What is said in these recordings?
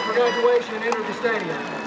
for graduation enter the stadium.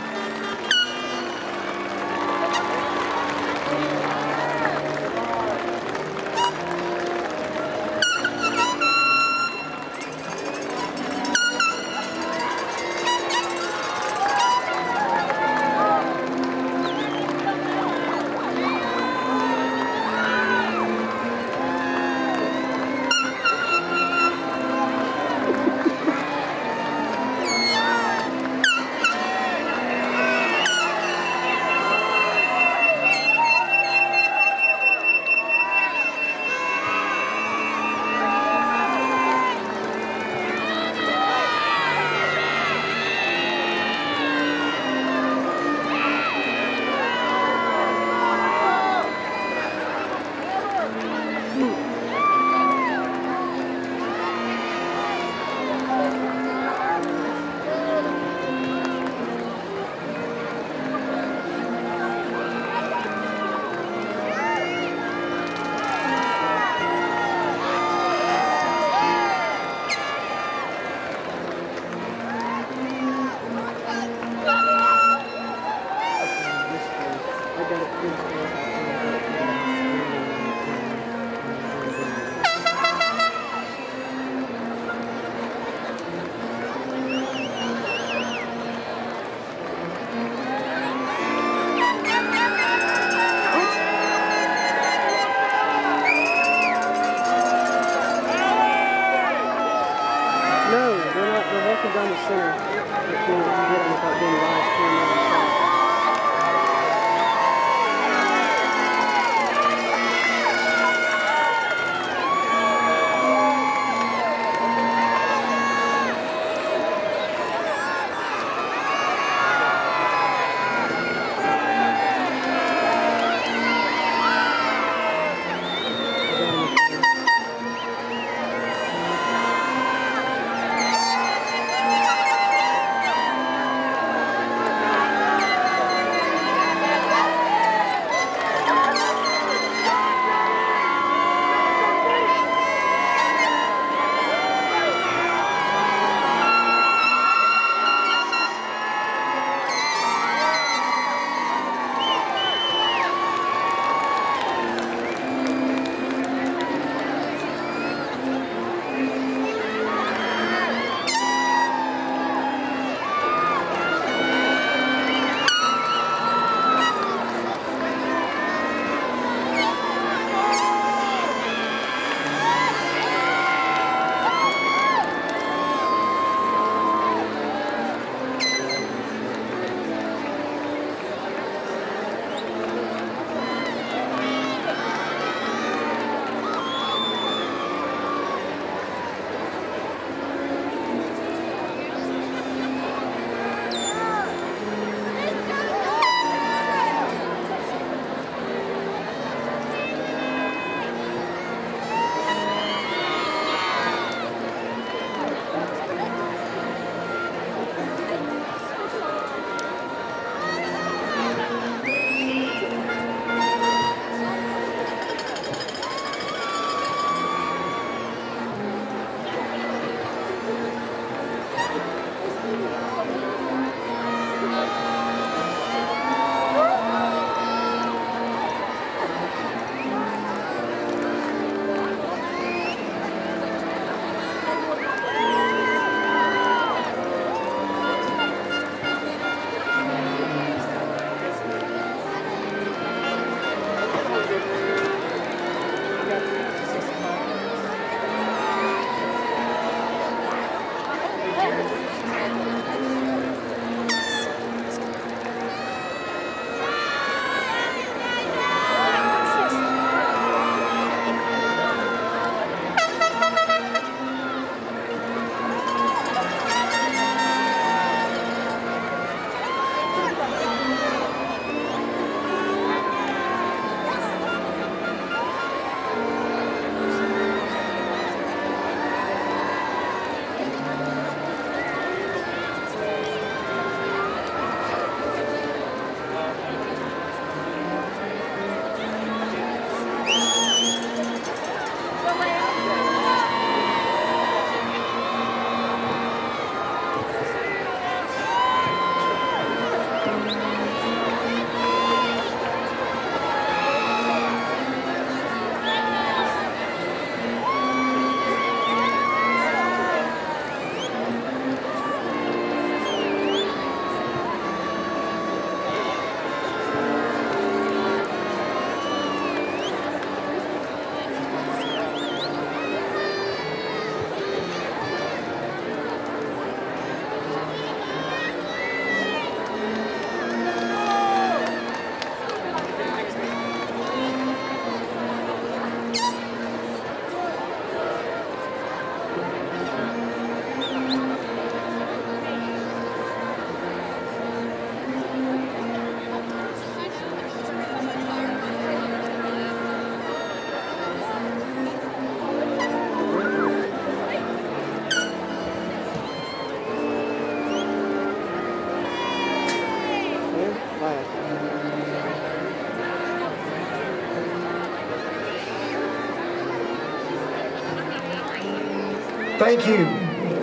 Thank you.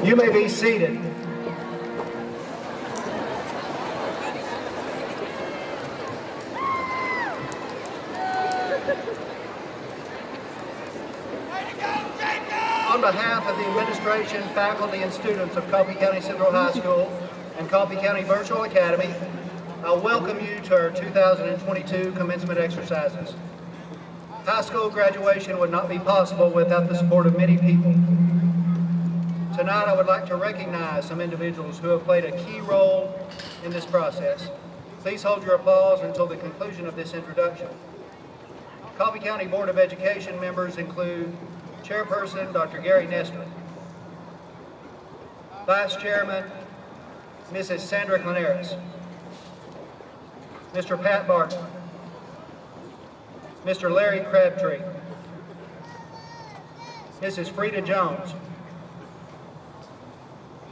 You may be seated. On behalf of the administration, faculty, and students of Coffee County Central High School and Coffee County Virtual Academy, I welcome you to our 2022 commencement exercises. High school graduation would not be possible without the support of many people. Tonight, I would like to recognize some individuals who have played a key role in this process. Please hold your applause until the conclusion of this introduction. Coffee County Board of Education members include Chairperson Dr. Gary Nestor, Vice Chairman Mrs. Sandra Clanaris, Mr. Pat Barton, Mr. Larry Crabtree, Mrs. Frida Jones,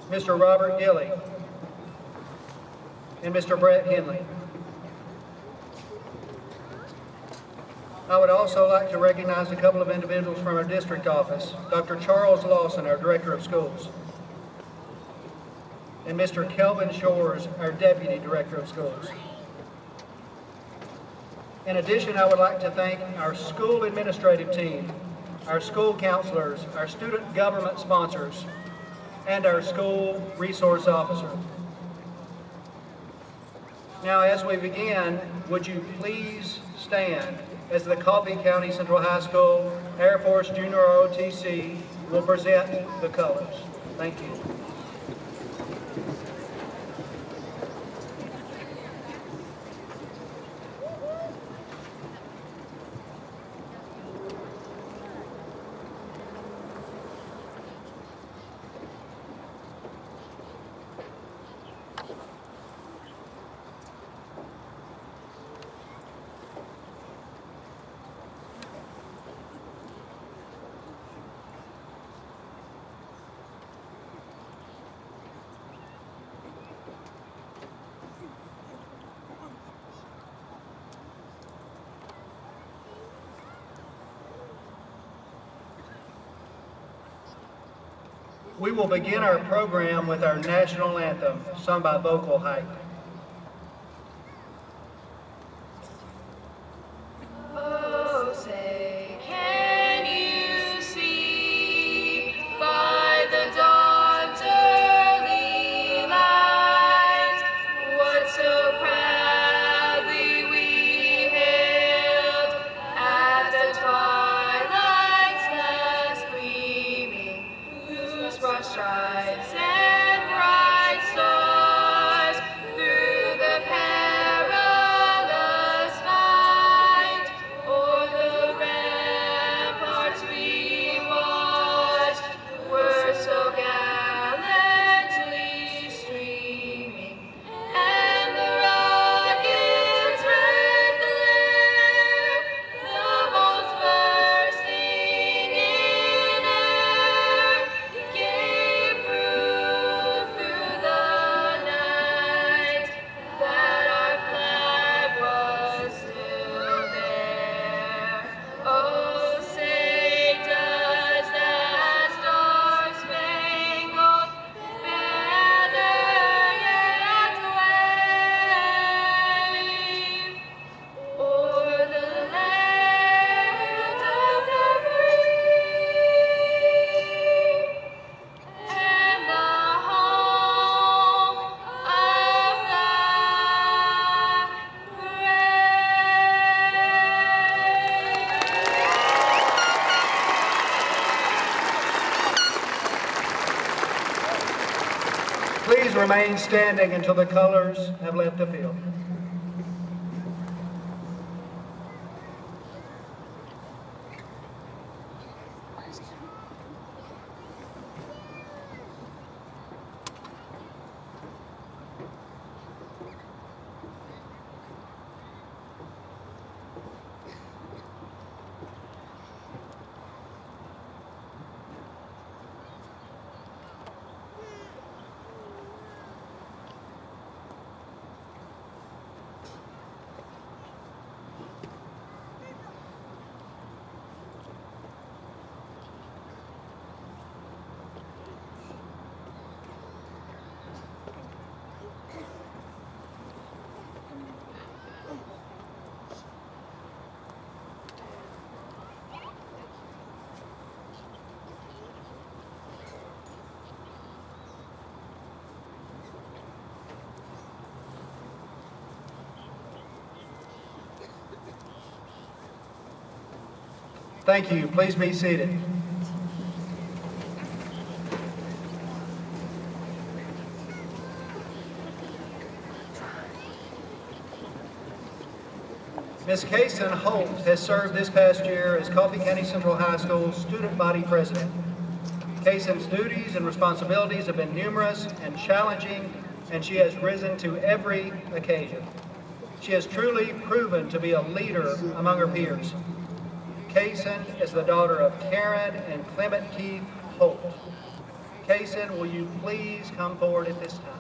Mr. Robert Gilley, and Mr. Brett Henley. I would also like to recognize a couple of individuals from our district office, Dr. Charles Lawson, our Director of Schools, and Mr. Kelvin Shores, our Deputy Director of Schools. In addition, I would like to thank our school administrative team, our school counselors, our student government sponsors, and our school resource officer. Now, as we begin, would you please stand as the Coffee County Central High School Air Force Junior ROTC will present the colors. Thank you. We will begin our program with our national anthem, sung by vocal height. Oh, say, can you see by the dawn's early light what so proudly we hailed at the twilight's last gleaming, whose broad stripes and bright stars through the perilous fight o'er the ramparts we watched were so gallantly streaming, and the rocket's red glare, the bolts bursting in air, gave proof through the night that our flag was still there. Oh, say does that star-spangled banner yet wave o'er the land of the free and the home of the Please remain standing until the colors have left the field. Thank you. Please be seated. Ms. Kaysen Holt has served this past year as Coffee County Central High School Student Body President. Kaysen's duties and responsibilities have been numerous and challenging, and she has risen to every occasion. She has truly proven to be a leader among her peers. Kaysen is the daughter of Karen and Clement Keith Holt. Kaysen, will you please come forward at this time?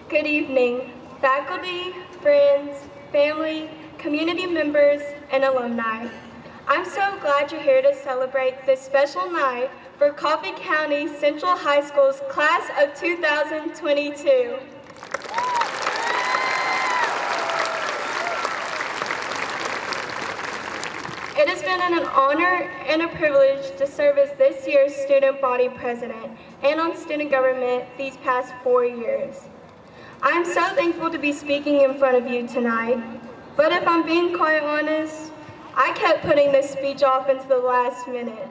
Good evening, faculty, friends, family, community members, and alumni. I'm so glad you're here to celebrate this special night for Coffee County Central High School's class of 2022. It has been an honor and a privilege to serve as this year's student body president and on student government these past 4 years. I'm so thankful to be speaking in front of you tonight, but if I'm being quite honest, I kept putting this speech off into the last minute.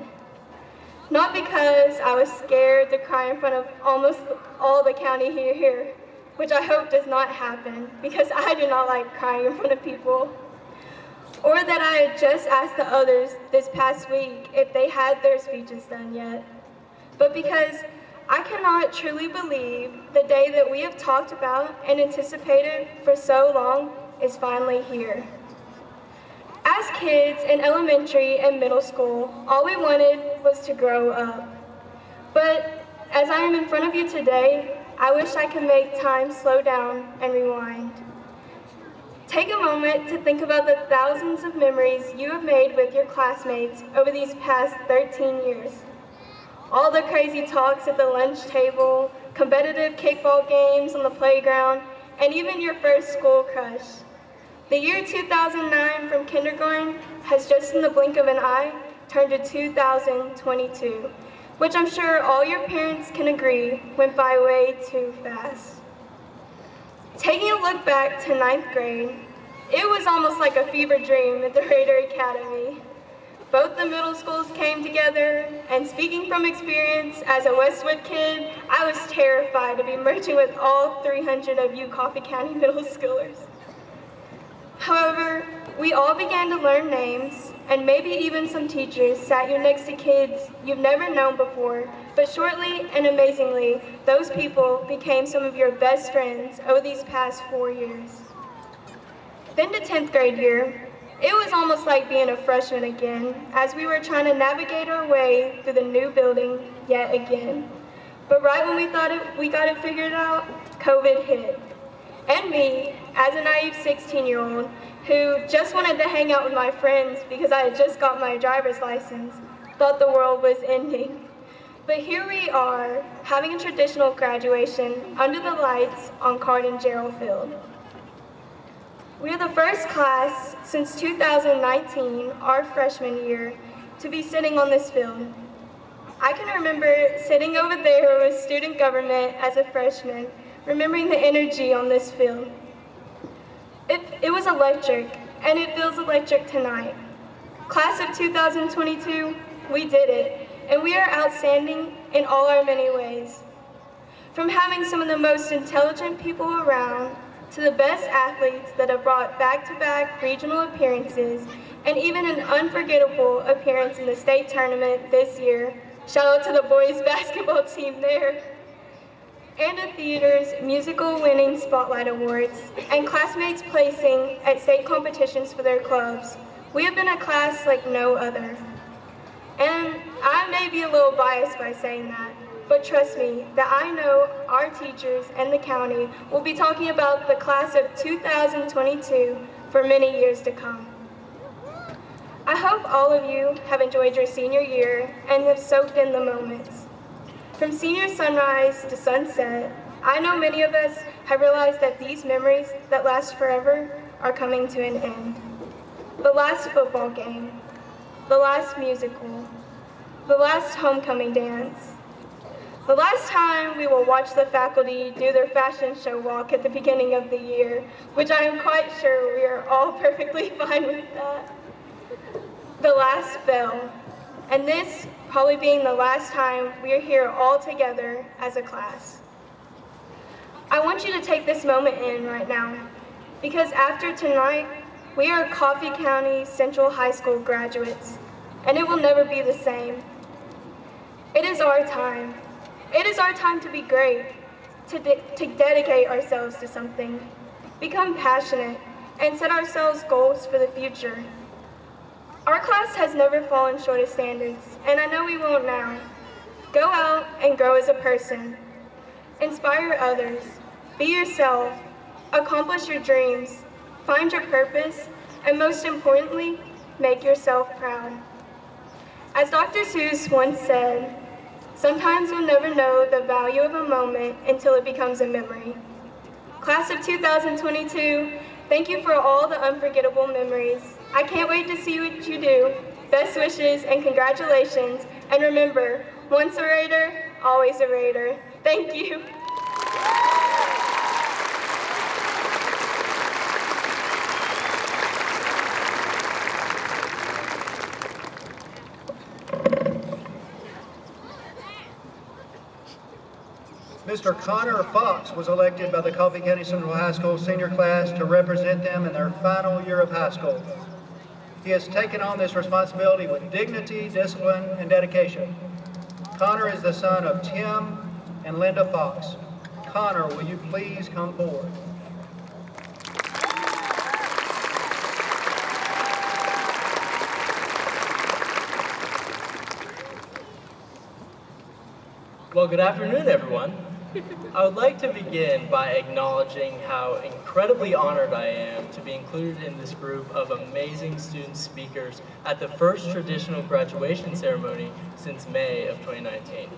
Not because I was scared to cry in front of almost all the county here, which I hope does not happen, because I do not like crying in front of people, or that I had just asked the others this past week if they had their speeches done yet, but because I cannot truly believe the day that we have talked about and anticipated for so long is finally here. As kids in elementary and middle school, all we wanted was to grow up. But as I am in front of you today, I wish I could make time slow down and rewind. Take a moment to think about the thousands of memories you have made with your classmates over these past 13 years. All the crazy talks at the lunch table, competitive kickball games on the playground, and even your first school crush. The year 2009 from kindergarten has just in the blink of an eye turned to 2022, which I'm sure all your parents can agree went by way too fast. Taking a look back to 9th grade, it was almost like a fever dream at the Raider Academy. Both the middle schools came together, and speaking from experience as a Westwood kid, I was terrified to be merging with all 300 of you Coffee County middle schoolers. However, we all began to learn names, and maybe even some teachers sat you next to kids you've never known before, but shortly and amazingly, those people became some of your best friends over these past 4 years. Then to 10th grade year, it was almost like being a freshman again, as we were trying to navigate our way through the new building yet again. But right when we thought we got it figured out, COVID hit. And me, as a naive 16-year-old, who just wanted to hang out with my friends because I had just got my driver's license, thought the world was ending. But here we are, having a traditional graduation under the lights on Cardin Gerald Field. We are the first class since 2019, our freshman year, to be sitting on this field. I can remember sitting over there with student government as a freshman, remembering the energy on this field. It was electric, and it feels electric tonight. Class of 2022, we did it, and we are outstanding in all our many ways. From having some of the most intelligent people around, to the best athletes that have brought back-to-back regional appearances, and even an unforgettable appearance in the state tournament this year. Shout out to the boys basketball team there. And the theater's musical winning spotlight awards, and classmates placing at state competitions for their clubs. We have been a class like no other. And I may be a little biased by saying that, but trust me that I know our teachers and the county will be talking about the class of 2022 for many years to come. I hope all of you have enjoyed your senior year and have soaked in the moments. From senior sunrise to sunset, I know many of us have realized that these memories that last forever are coming to an end. The last football game, the last musical, the last homecoming dance, the last time we will watch the faculty do their fashion show walk at the beginning of the year, which I am quite sure we are all perfectly fine with that. The last bell, and this probably being the last time we are here all together as a class. I want you to take this moment in right now, because after tonight, we are Coffee County Central High School graduates, and it will never be the same. It is our time. It is our time to be great, to dedicate ourselves to something, become passionate, and set ourselves goals for the future. Our class has never fallen short of standards, and I know we won't now. Go out and grow as a person. Inspire others. Be yourself. Accomplish your dreams. Find your purpose, and most importantly, make yourself proud. As Dr. Seuss once said, sometimes we'll never know the value of a moment until it becomes a memory. Class of 2022, thank you for all the unforgettable memories. I can't wait to see what you do. Best wishes and congratulations. And remember, once a Raider, always a Raider. Thank you. Mr. Connor Fox was elected by the Coffee County Central High School senior class to represent them in their final year of high school. He has taken on this responsibility with dignity, discipline, and dedication. Connor is the son of Tim and Linda Fox. Connor, will you please come forward? Well, good afternoon, everyone. I would like to begin by acknowledging how incredibly honored I am to be included in this group of amazing student speakers at the first traditional graduation ceremony since May of 2019.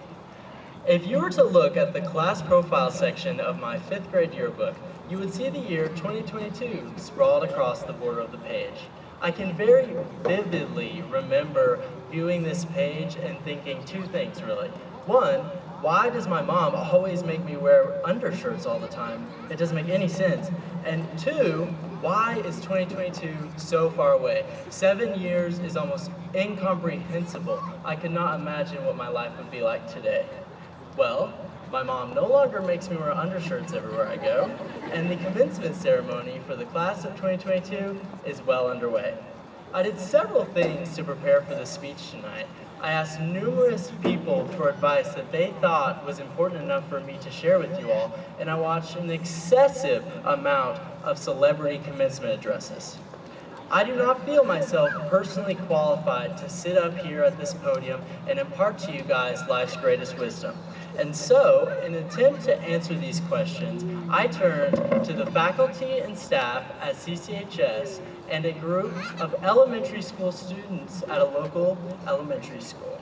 If you were to look at the class profile section of my 5th grade yearbook, you would see the year 2022 sprawled across the border of the page. I can very vividly remember viewing this page and thinking two things, really. One, why does my mom always make me wear undershirts all the time? It doesn't make any sense. And two, why is 2022 so far away? 7 years is almost incomprehensible. I could not imagine what my life would be like today. Well, my mom no longer makes me wear undershirts everywhere I go, and the commencement ceremony for the class of 2022 is well underway. I did several things to prepare for this speech tonight. I asked numerous people for advice that they thought was important enough for me to share with you all, and I watched an excessive amount of celebrity commencement addresses. I do not feel myself personally qualified to sit up here at this podium and impart to you guys life's greatest wisdom. And so, in an attempt to answer these questions, I turned to the faculty and staff at CCHS and a group of elementary school students at a local elementary school.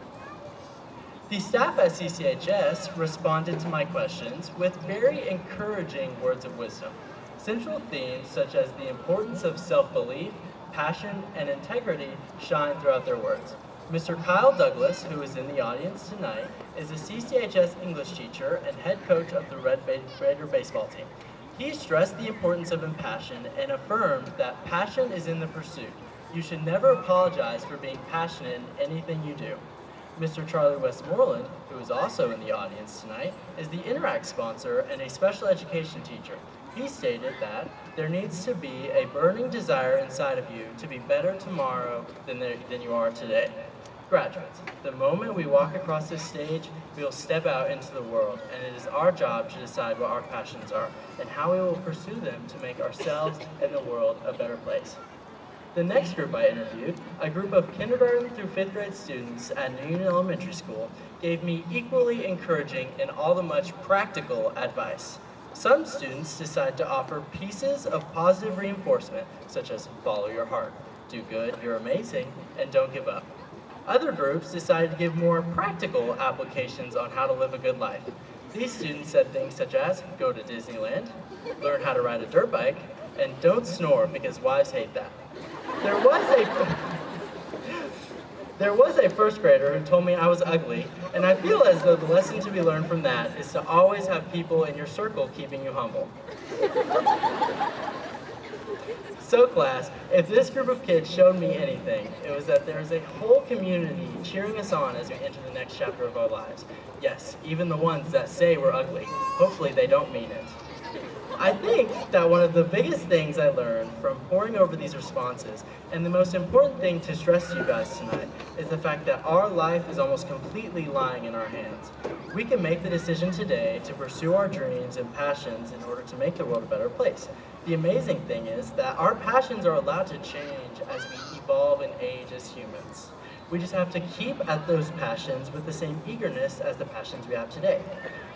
The staff at CCHS responded to my questions with very encouraging words of wisdom. Central themes such as the importance of self-belief, passion, and integrity shine throughout their words. Mr. Kyle Douglas, who is in the audience tonight, is a CCHS English teacher and head coach of the Red Raider baseball team. He stressed the importance of impassion and affirmed that passion is in the pursuit. You should never apologize for being passionate in anything you do. Mr. Charlie Westmoreland, who is also in the audience tonight, is the Interact sponsor and a special education teacher. He stated that there needs to be a burning desire inside of you to be better tomorrow than you are today. Graduates, the moment we walk across this stage, we will step out into the world, and it is our job to decide what our passions are and how we will pursue them to make ourselves and the world a better place. The next group I interviewed, a group of kindergarten through 5th grade students at New Union Elementary School, gave me equally encouraging and all the much practical advice. Some students decide to offer pieces of positive reinforcement, such as follow your heart, do good, you're amazing, and don't give up. Other groups decided to give more practical applications on how to live a good life. These students said things such as go to Disneyland, learn how to ride a dirt bike, and don't snore because wives hate that. There was a first grader who told me I was ugly, and I feel as though the lesson to be learned from that is to always have people in your circle keeping you humble. So class, if this group of kids showed me anything, it was that there is a whole community cheering us on as we enter the next chapter of our lives. Yes, even the ones that say we're ugly. Hopefully they don't mean it. I think that one of the biggest things I learned from poring over these responses, and the most important thing to stress to you guys tonight, is the fact that our life is almost completely lying in our hands. We can make the decision today to pursue our dreams and passions in order to make the world a better place. The amazing thing is that our passions are allowed to change as we evolve and age as humans. We just have to keep at those passions with the same eagerness as the passions we have today.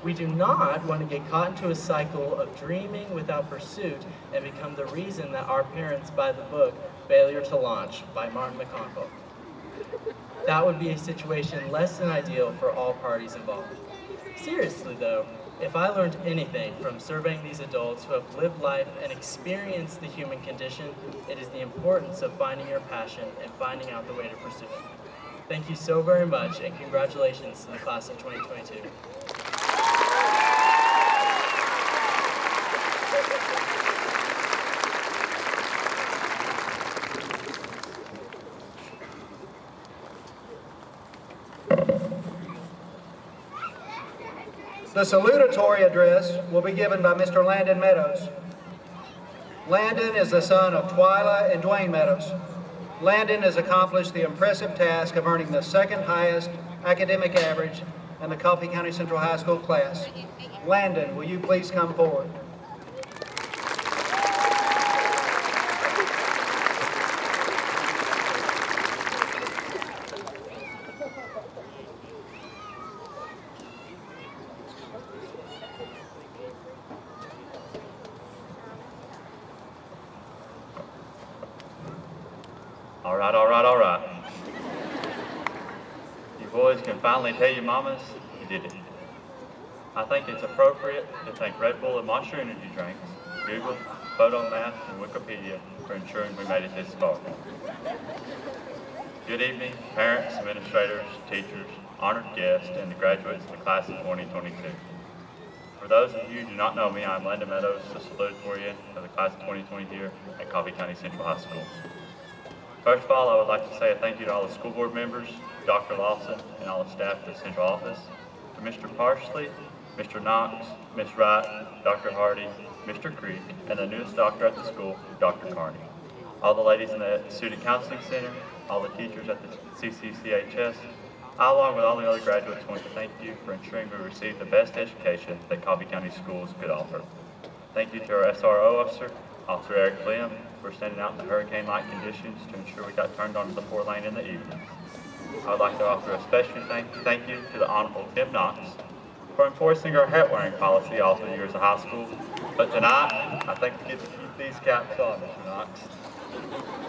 We do not want to get caught into a cycle of dreaming without pursuit and become the reason that our parents buy the book Failure to Launch by Martin McConville. That would be a situation less than ideal for all parties involved. Seriously though, if I learned anything from surveying these adults who have lived life and experienced the human condition, it is the importance of finding your passion and finding out the way to pursue it. Thank you so very much, and congratulations to the class of 2022. The salutatory address will be given by Mr. Landon Meadows. Landon is the son of Twyla and Dwayne Meadows. Landon has accomplished the impressive task of earning the second highest academic average in the Coffee County Central High School class. Landon, will you please come forward? All right. You boys can finally tell your mamas you did it. I think it's appropriate to thank Red Bull and Monster Energy drinks, Google, PhotoMath, and Wikipedia for ensuring we made it this far. Good evening, parents, administrators, teachers, honored guests, and the graduates of the class of 2022. For those of you who do not know me, I'm Landon Meadows, the salutatorian of the class of 2020 here at Coffee County Central High School. First of all, I would like to say a thank you to all the school board members, Dr. Lawson, and all the staff at the central office, to Mr. Parsley, Mr. Knox, Ms. Wright, Dr. Hardy, Mr. Creek, and the newest doctor at the school, Dr. Carney. All the ladies in the Student Counseling Center, all the teachers at the CCCHS, I, along with all the other graduates, want to thank you for ensuring we receive the best education that Coffee County schools could offer. Thank you to our SRO officer, Officer Eric Clem, for standing out in the hurricane-like conditions to ensure we got turned onto the 4-lane in the evening. I would like to offer a special thank you to the Honorable Tim Knox for enforcing our hat-wearing policy all through the years of high school. But tonight, I think we get to keep these caps on, Mr. Knox.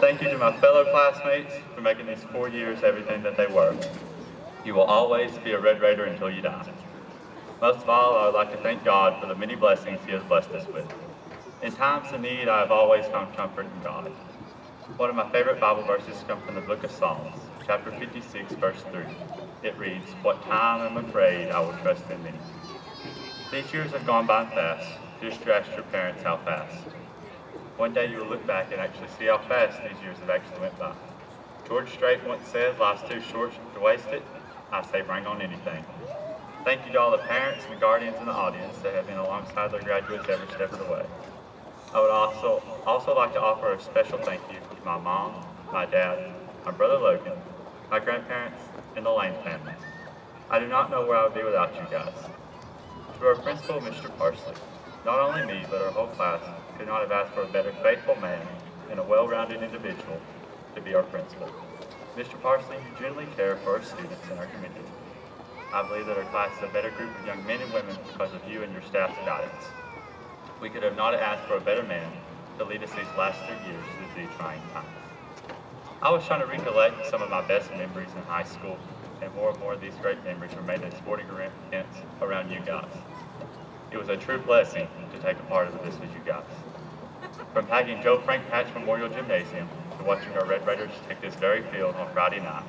Thank you to my fellow classmates for making these 4 years everything that they were. You will always be a Red Raider until you die. Most of all, I would like to thank God for the many blessings He has blessed us with. In times of need, I have always found comfort in God. One of my favorite Bible verses comes from the book of Psalms, chapter 56, verse 3. It reads, "What time I'm afraid I will trust in Thee." These years have gone by fast. Just to ask your parents how fast. One day you will look back and actually see how fast these years have actually went by. George Strait once said, "Life's too short to waste it." I say bring on anything. Thank you to all the parents and the guardians in the audience that have been alongside their graduates every step of the way. I would also like to offer a special thank you to my mom, my dad, my brother Logan, my grandparents, and the Lane family. I do not know where I would be without you guys. To our principal, Mr. Parsley, not only me, but our whole class could not have asked for a better faithful man and a well-rounded individual to be our principal. Mr. Parsley, you genuinely care for our students and our community. I believe that our class is a better group of young men and women because of you and your staff's guidance. We could have not asked for a better man to lead us these last 3 years through these trying times. I was trying to recollect some of my best memories in high school, and more of these great memories were made in sporting events around you guys. It was a true blessing to take a part of this with you guys. From tagging Joe Frank Patch Memorial Gymnasium to watching our Red Raiders take this very field on Friday night,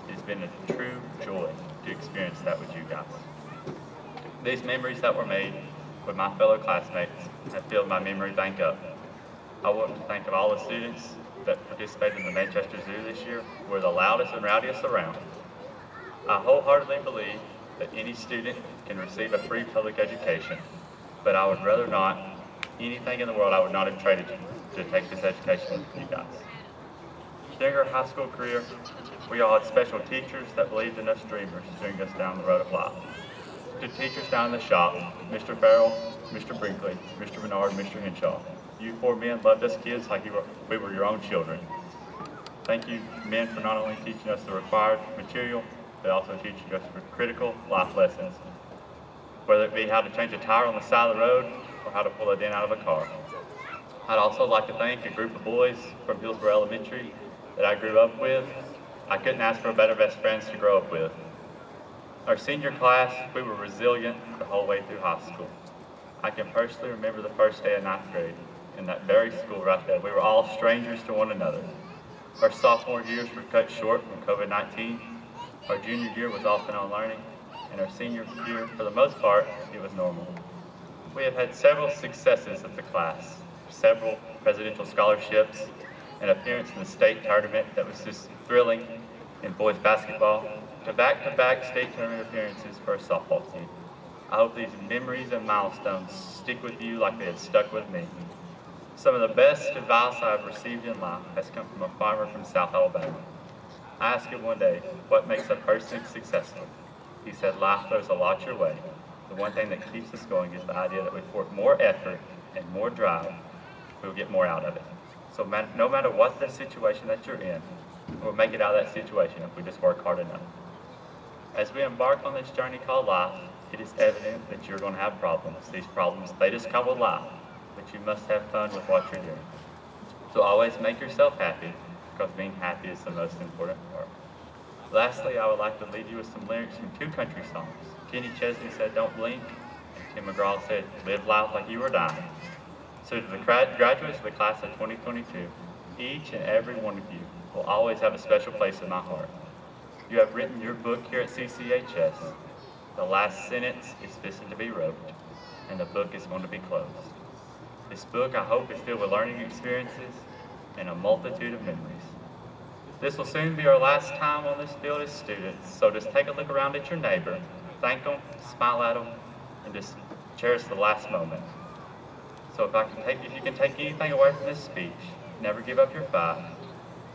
It's been a true joy to experience that with you guys. These memories that were made with my fellow classmates have filled my memory bank up. I want to thank all the students that participated in the Manchester Zoo this year. We're the loudest and rowdiest around. I wholeheartedly believe that any student can receive a free public education, but I would rather not, anything in the world I would not have traded to take this education with you guys. During our high school career, we all had special teachers that believed in us dreamers, steering us down the road of life. To teachers down in the shop, Mr. Farrell, Mr. Brinkley, Mr. Bernard, Mr. Henshaw. You four men loved us kids like we were your own children. Thank you, men, for not only teaching us the required material, but also teaching us critical life lessons, whether it be how to change a tire on the side of the road or how to pull a dent out of a car. I'd also like to thank a group of boys from Hillsborough Elementary that I grew up with. I couldn't ask for better best friends to grow up with. Our senior class, we were resilient the whole way through high school. I can personally remember the first day of 9th grade in that very school right there. We were all strangers to one another. Our sophomore years were cut short from COVID-19. Our junior year was often on learning, and our senior year, for the most part, it was normal. We have had several successes as a class, several presidential scholarships, an appearance in the state tournament that was just thrilling in boys basketball, to back-to-back state tournament appearances for our softball team. I hope these memories and milestones stick with you like they have stuck with me. Some of the best advice I have received in life has come from a farmer from South Alabama. I asked him one day, what makes a person successful? He said, life throws a lot your way. The one thing that keeps us going is the idea that we put more effort and more drive, we'll get more out of it. So no matter what the situation that you're in, we'll make it out of that situation if we just work hard enough. As we embark on this journey called life, it is evident that you're going to have problems. These problems, they just come with life, but you must have fun with what you're doing. So always make yourself happy, because being happy is the most important part. Lastly, I would like to leave you with some lyrics from two country songs. Kenny Chesney said, don't blink, and Tim McGraw said, live life like you were dying. So to the graduates of the class of 2022, each and every one of you will always have a special place in my heart. You have written your book here at CCHS. The last sentence is fixing to be wrote, and the book is going to be closed. This book, I hope, is filled with learning experiences and a multitude of memories. This will soon be our last time on this field as students, so just take a look around at your neighbor, thank them, smile at them, and just cherish the last moment. So if you can take anything away from this speech, never give up your fight,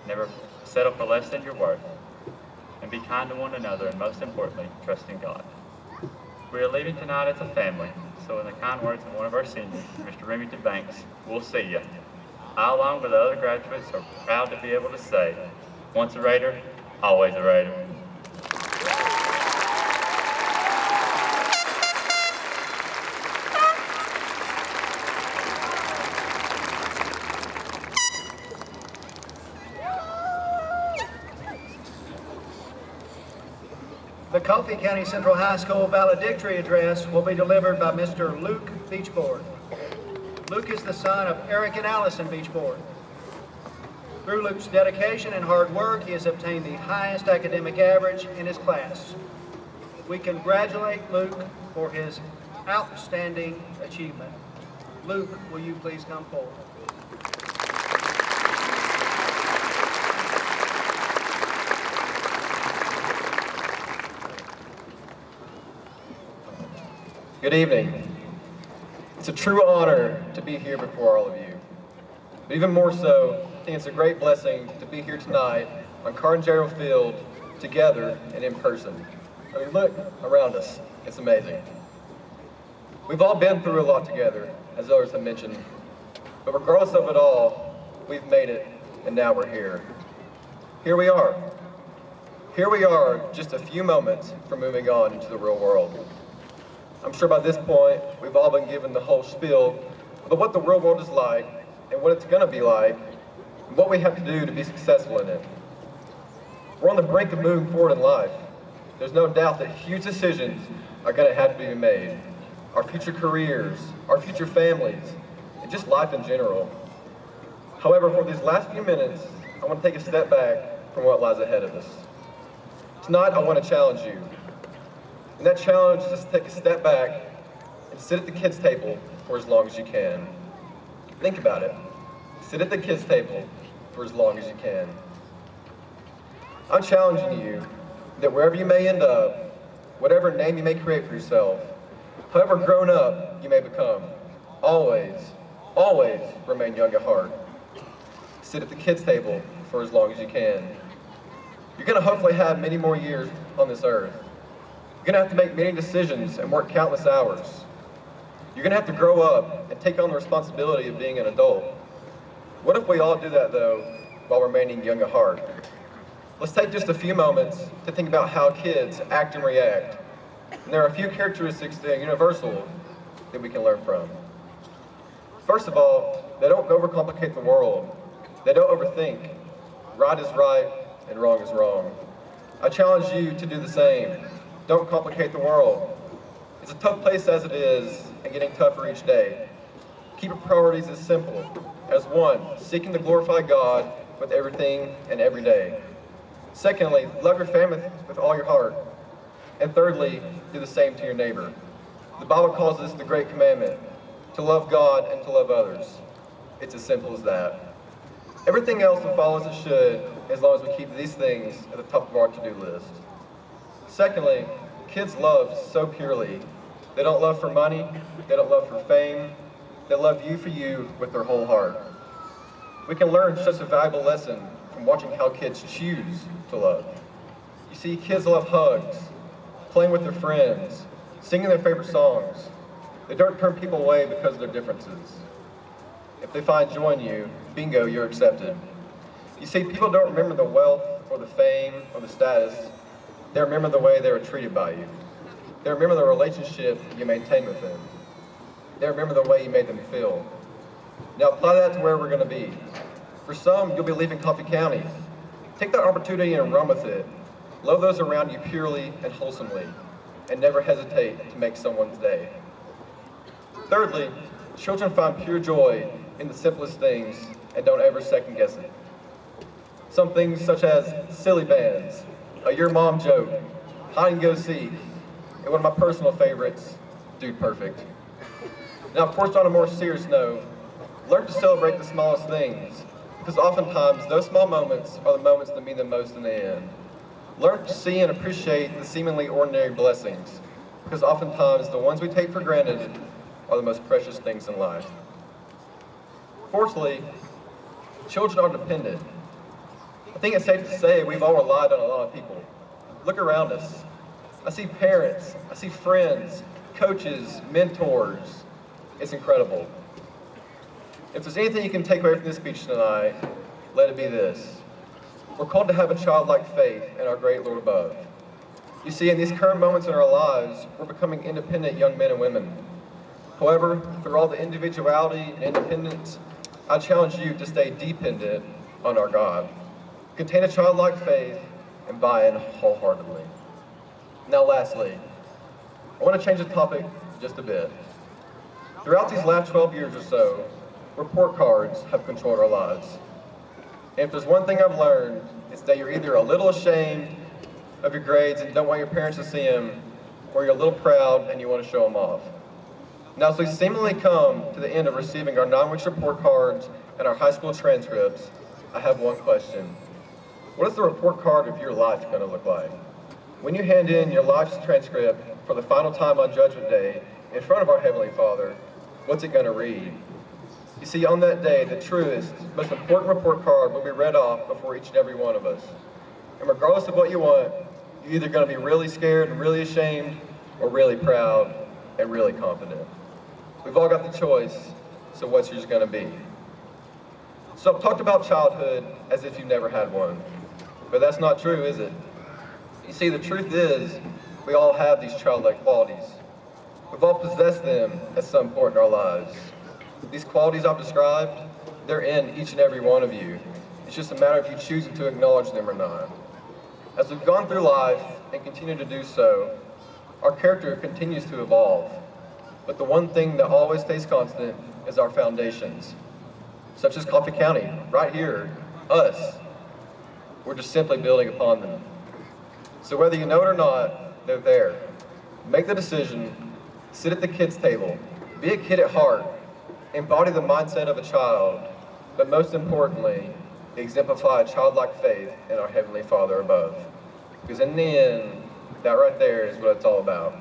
never settle for less than your worth, and be kind to one another, and most importantly, trust in God. We are leaving tonight as a family, so in the kind words of one of our seniors, Mr. Remington Banks, we'll see you. I, along with the other graduates, are proud to be able to say, once a Raider, always a Raider. The Coffee County Central High School valedictory address will be delivered by Mr. Luke Beachboard. Luke is the son of Eric and Allison Beachboard. Through Luke's dedication and hard work, he has obtained the highest academic average in his class. We congratulate Luke for his outstanding achievement. Luke, will you please come forward? Good evening. It's a true honor to be here before all of you. But even more so, I think it's a great blessing to be here tonight on Carn Field together and in person. I mean, look around us. It's amazing. We've all been through a lot together, as others have mentioned. But regardless of it all, we've made it, and now we're here. Here we are. Here we are, just a few moments from moving on into the real world. I'm sure by this point, we've all been given the whole spiel about what the real world is like and what it's going to be like and what we have to do to be successful in it. We're on the brink of moving forward in life. There's no doubt that huge decisions are going to have to be made. Our future careers, our future families, and just life in general. However, for these last few minutes, I want to take a step back from what lies ahead of us. Tonight, I want to challenge you. And that challenge is to take a step back and sit at the kids' table for as long as you can. Think about it. Sit at the kids' table for as long as you can. I'm challenging you that wherever you may end up, whatever name you may create for yourself, however grown up you may become, always, always remain young at heart. Sit at the kids' table for as long as you can. You're going to hopefully have many more years on this earth. You're going to have to make many decisions and work countless hours. You're going to have to grow up and take on the responsibility of being an adult. What if we all do that, though, while remaining young at heart? Let's take just a few moments to think about how kids act and react. And there are a few characteristics that are universal that we can learn from. First of all, they don't overcomplicate the world. They don't overthink. Right is right and wrong is wrong. I challenge you to do the same. Don't complicate the world. It's a tough place as it is, and getting tougher each day. Keep your priorities as simple as one, seeking to glorify God with everything and every day. Secondly, love your family with all your heart. And thirdly, do the same to your neighbor. The Bible calls this the great commandment, to love God and to love others. It's as simple as that. Everything else will follow as it should, as long as we keep these things at the top of our to-do list. Secondly, kids love so purely. They don't love for money, they don't love for fame, they love you for you with their whole heart. We can learn such a valuable lesson from watching how kids choose to love. You see, kids love hugs, playing with their friends, singing their favorite songs. They don't turn people away because of their differences. If they find joy in you, bingo, you're accepted. You see, people don't remember the wealth or the fame or the status. They remember the way they were treated by you. They remember the relationship you maintained with them. They remember the way you made them feel. Now apply that to where we're going to be. For some, you'll be leaving Coffee County. Take that opportunity and run with it. Love those around you purely and wholesomely, and never hesitate to make someone's day. Thirdly, children find pure joy in the simplest things and don't ever second guess it. Some things such as silly bands, a your mom joke, hide and go seek, and one of my personal favorites, Dude Perfect. Now, of course, on a more serious note, learn to celebrate the smallest things, because oftentimes those small moments are the moments that mean the most in the end. Learn to see and appreciate the seemingly ordinary blessings, because oftentimes the ones we take for granted are the most precious things in life. Fourthly, children are dependent. I think it's safe to say we've all relied on a lot of people. Look around us. I see parents, I see friends, coaches, mentors. It's incredible. If there's anything you can take away from this speech tonight, let it be this. We're called to have a childlike faith in our great Lord above. You see, in these current moments in our lives, we're becoming independent young men and women. However, through all the individuality and independence, I challenge you to stay dependent on our God. Contain a childlike faith and buy in wholeheartedly. Now lastly, I want to change the topic just a bit. Throughout these last 12 years or so, report cards have controlled our lives. And if there's one thing I've learned, it's that you're either a little ashamed of your grades and don't want your parents to see them, or you're a little proud and you want to show them off. Now, as we seemingly come to the end of receiving our non-week report cards and our high school transcripts, I have one question. What is the report card of your life going to look like? When you hand in your life's transcript for the final time on Judgment Day in front of our Heavenly Father, what's it going to read? You see, on that day, the truest, most important report card will be read off before each and every one of us. And regardless of what you want, you're either going to be really scared and really ashamed, or really proud and really confident. We've all got the choice, so what's yours going to be? So I've talked about childhood as if you've never had one, but that's not true, is it? You see, the truth is, we all have these childlike qualities. We've all possessed them at some point in our lives. These qualities I've described, they're in each and every one of you. It's just a matter of you choosing to acknowledge them or not. As we've gone through life and continue to do so, our character continues to evolve. But the one thing that always stays constant is our foundations. Such as Coffee County, right here, us. We're just simply building upon them. So whether you know it or not, they're there. Make the decision, sit at the kids' table, be a kid at heart, embody the mindset of a child, but most importantly, exemplify a childlike faith in our Heavenly Father above. Because in the end, that right there is what it's all about.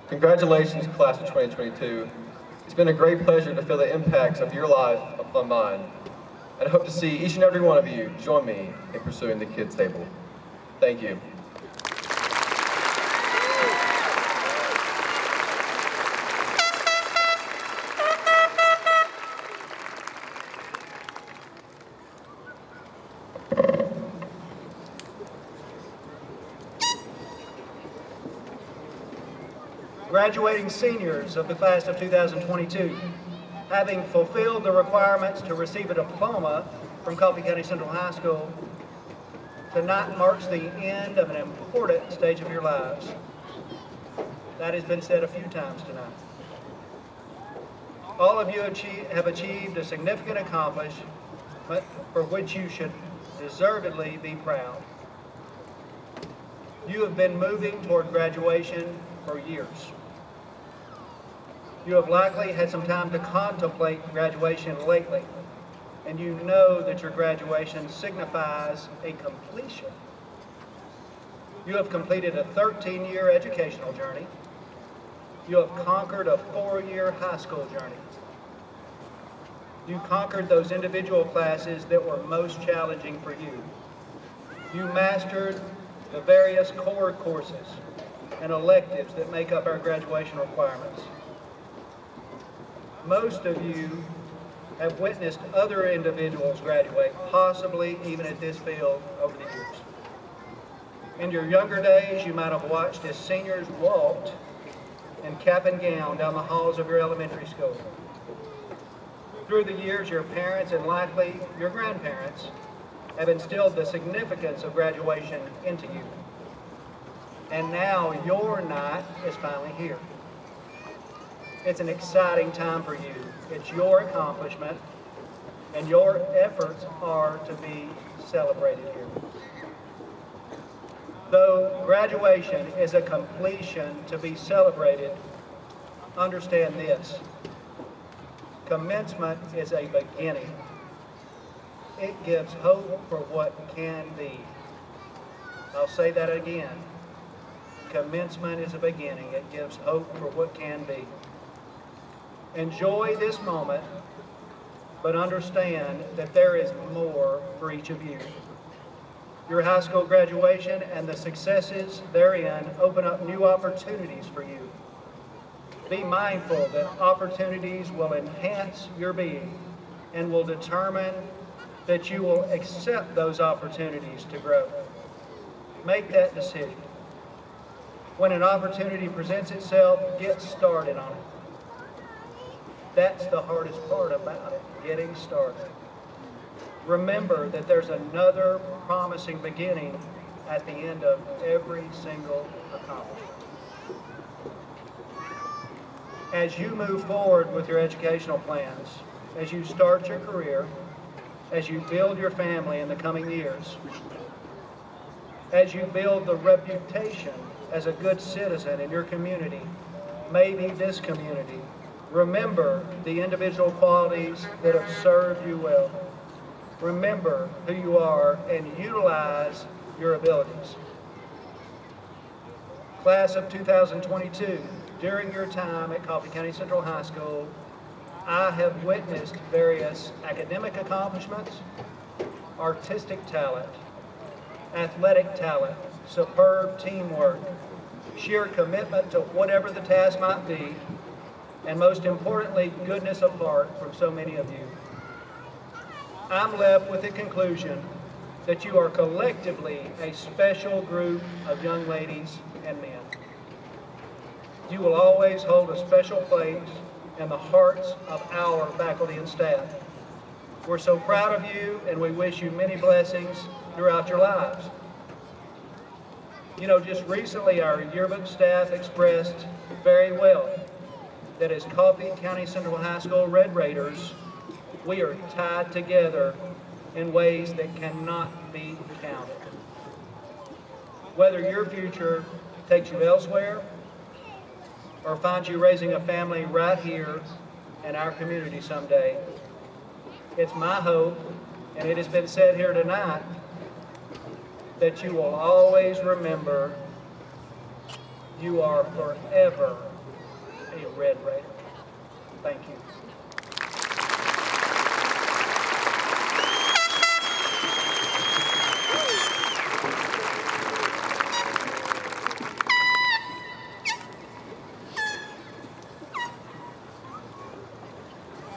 Congratulations, class of 2022. It's been a great pleasure to feel the impacts of your life upon mine, and I hope to see each and every one of you join me in pursuing the kids' table. Thank you. Graduating seniors of the class of 2022, having fulfilled the requirements to receive a diploma from Coffee County Central High School, tonight marks the end of an important stage of your lives. That has been said a few times tonight. All of you have achieved a significant accomplishment for which you should deservedly be proud. You have been moving toward graduation for years. You have likely had some time to contemplate graduation lately, and you know that your graduation signifies a completion. You have completed a 13-year educational journey. You have conquered a 4-year high school journey. You conquered those individual classes that were most challenging for you. You mastered the various core courses and electives that make up our graduation requirements. Most of you have witnessed other individuals graduate, possibly even at this field over the years. In your younger days, you might have watched as seniors walked in cap and gown down the halls of your elementary school. Through the years, your parents and likely your grandparents have instilled the significance of graduation into you. And now your night is finally here. It's an exciting time for you. It's your accomplishment, and your efforts are to be celebrated here. Though graduation is a completion to be celebrated, understand this: commencement is a beginning. It gives hope for what can be. I'll say that again. Commencement is a beginning. It gives hope for what can be. Enjoy this moment, but understand that there is more for each of you. Your high school graduation and the successes therein open up new opportunities for you. Be mindful that opportunities will enhance your being and will determine that you will accept those opportunities to grow. Make that decision. When an opportunity presents itself, get started on it. That's the hardest part about it, getting started. Remember that there's another promising beginning at the end of every single accomplishment. As you move forward with your educational plans, as you start your career, as you build your family in the coming years, as you build the reputation as a good citizen in your community, maybe this community, remember the individual qualities that have served you well. Remember who you are and utilize your abilities. Class of 2022, during your time at Coffee County Central High School, I have witnessed various academic accomplishments, artistic talent, athletic talent, superb teamwork, sheer commitment to whatever the task might be, and most importantly, goodness of heart from so many of you. I'm left with the conclusion that you are collectively a special group of young ladies and men. You will always hold a special place in the hearts of our faculty and staff. We're so proud of you, and we wish you many blessings throughout your lives. You know, just recently our yearbook staff expressed very well that as Coffee County Central High School Red Raiders, we are tied together in ways that cannot be counted. Whether your future takes you elsewhere or finds you raising a family right here in our community someday, it's my hope, and it has been said here tonight, that you will always remember you are forever a Red Raider. Thank you.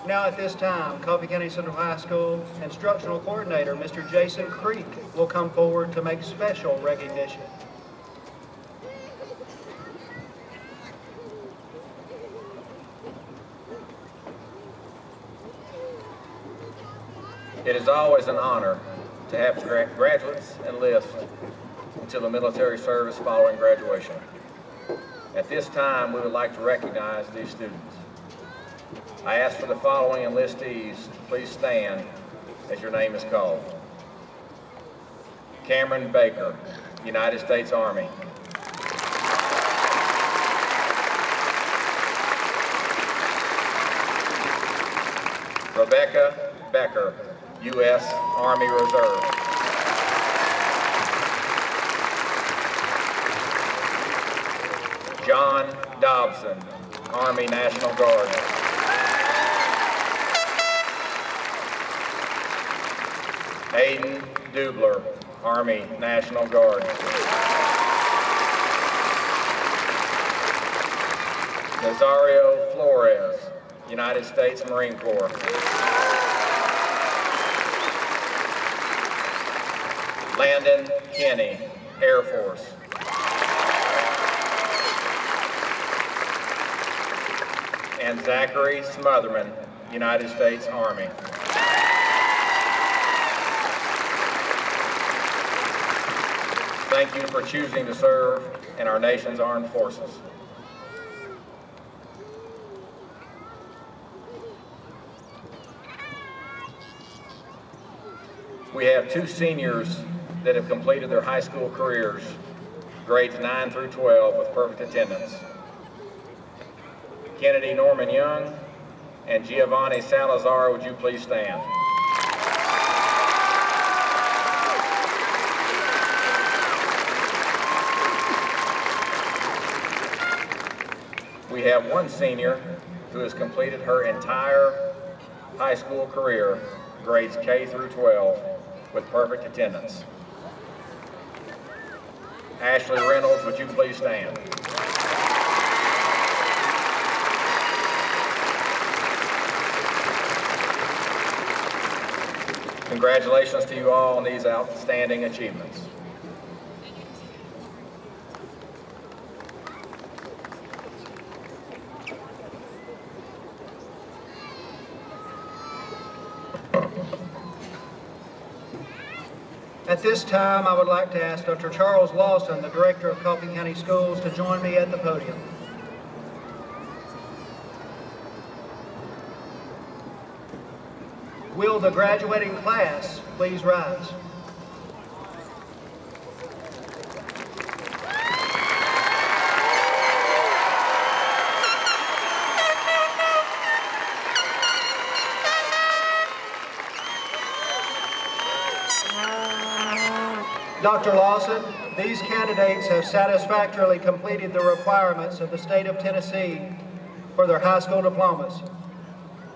Now at this time, Coffee County Central High School Instructional Coordinator, Mr. Jason Creek, will come forward to make special recognition. It is always an honor to have graduates enlist into the military service following graduation. At this time, we would like to recognize these students. I ask for the following enlistees to please stand as your name is called. Cameron Baker, United States Army. Rebecca Becker, U.S. Army Reserve. John Dobson, Army National Guard. Aiden Dubler, Army National Guard. Nazario Flores, United States Marine Corps. Landon Kinney, Air Force. And Zachary Smotherman, United States Army. Thank you for choosing to serve in our nation's armed forces. We have two seniors that have completed their high school careers, grades 9 through 12 with perfect attendance. Kennedy Norman Young and Giovanni Salazar, would you please stand? We have one senior who has completed her entire high school career, grades K through 12, with perfect attendance. Ashley Reynolds, would you please stand? Congratulations to you all on these outstanding achievements. At this time, I would like to ask Dr. Charles Lawson, the Director of Coffee County Schools, to join me at the podium. Will the graduating class please rise? Dr. Lawson, these candidates have satisfactorily completed the requirements of the state of Tennessee for their high school diplomas.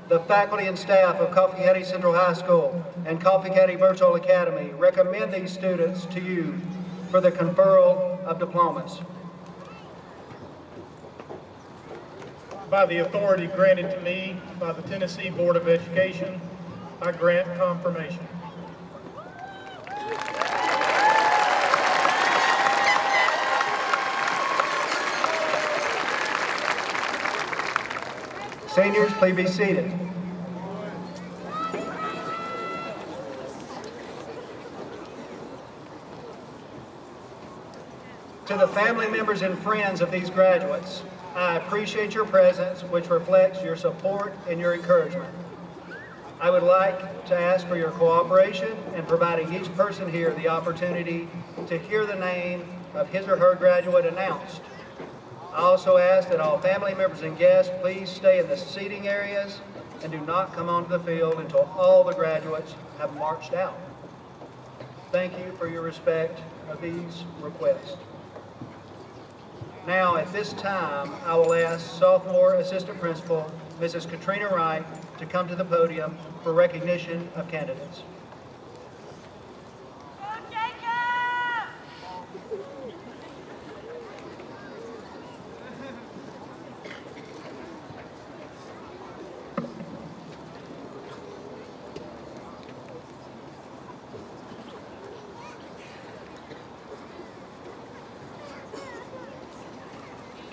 The faculty and staff of Coffee County Central High School and Coffee County Virtual Academy recommend these students to you for the conferral of diplomas. By the authority granted to me by the Tennessee Board of Education, I grant confirmation. Seniors, please be seated. To the family members and friends of these graduates, I appreciate your presence, which reflects your support and your encouragement. I would like to ask for your cooperation in providing each person here the opportunity to hear the name of his or her graduate announced. I also ask that all family members and guests please stay in the seating areas and do not come onto the field until all the graduates have marched out. Thank you for your respect of these requests. Now, at this time, I will ask sophomore assistant principal, Mrs. Katrina Wright, to come to the podium for recognition of candidates.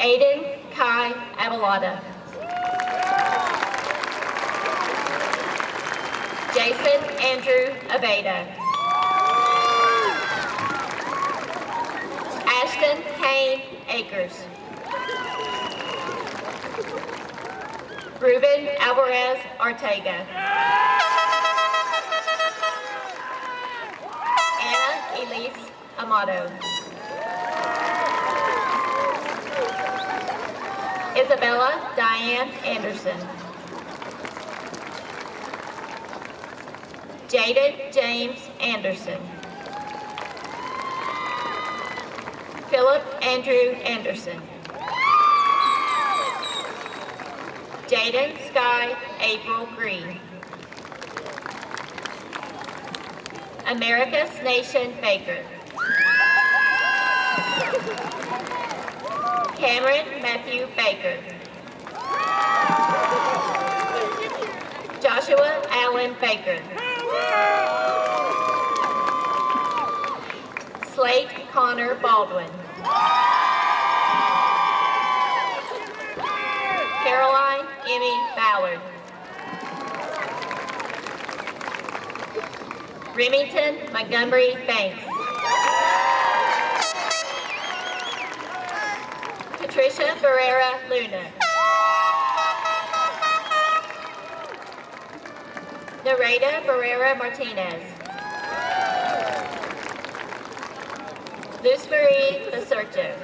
Aiden Kai Avalada. Jason Andrew Aveda. Ashton Kane Akers. Ruben Alvarez Ortega. Anna Elise Amato. Isabella Diane Anderson. Jaden James Anderson. Philip Andrew Anderson. Jaden Sky April Green. America's Nation Baker. Cameron Matthew Baker. Joshua Allen Baker. Slate Connor Baldwin. Caroline Emmy Ballard. Remington Montgomery Banks. Patricia Ferreira Luna. Nareda Barrera Martinez. Luz Marie Baserto.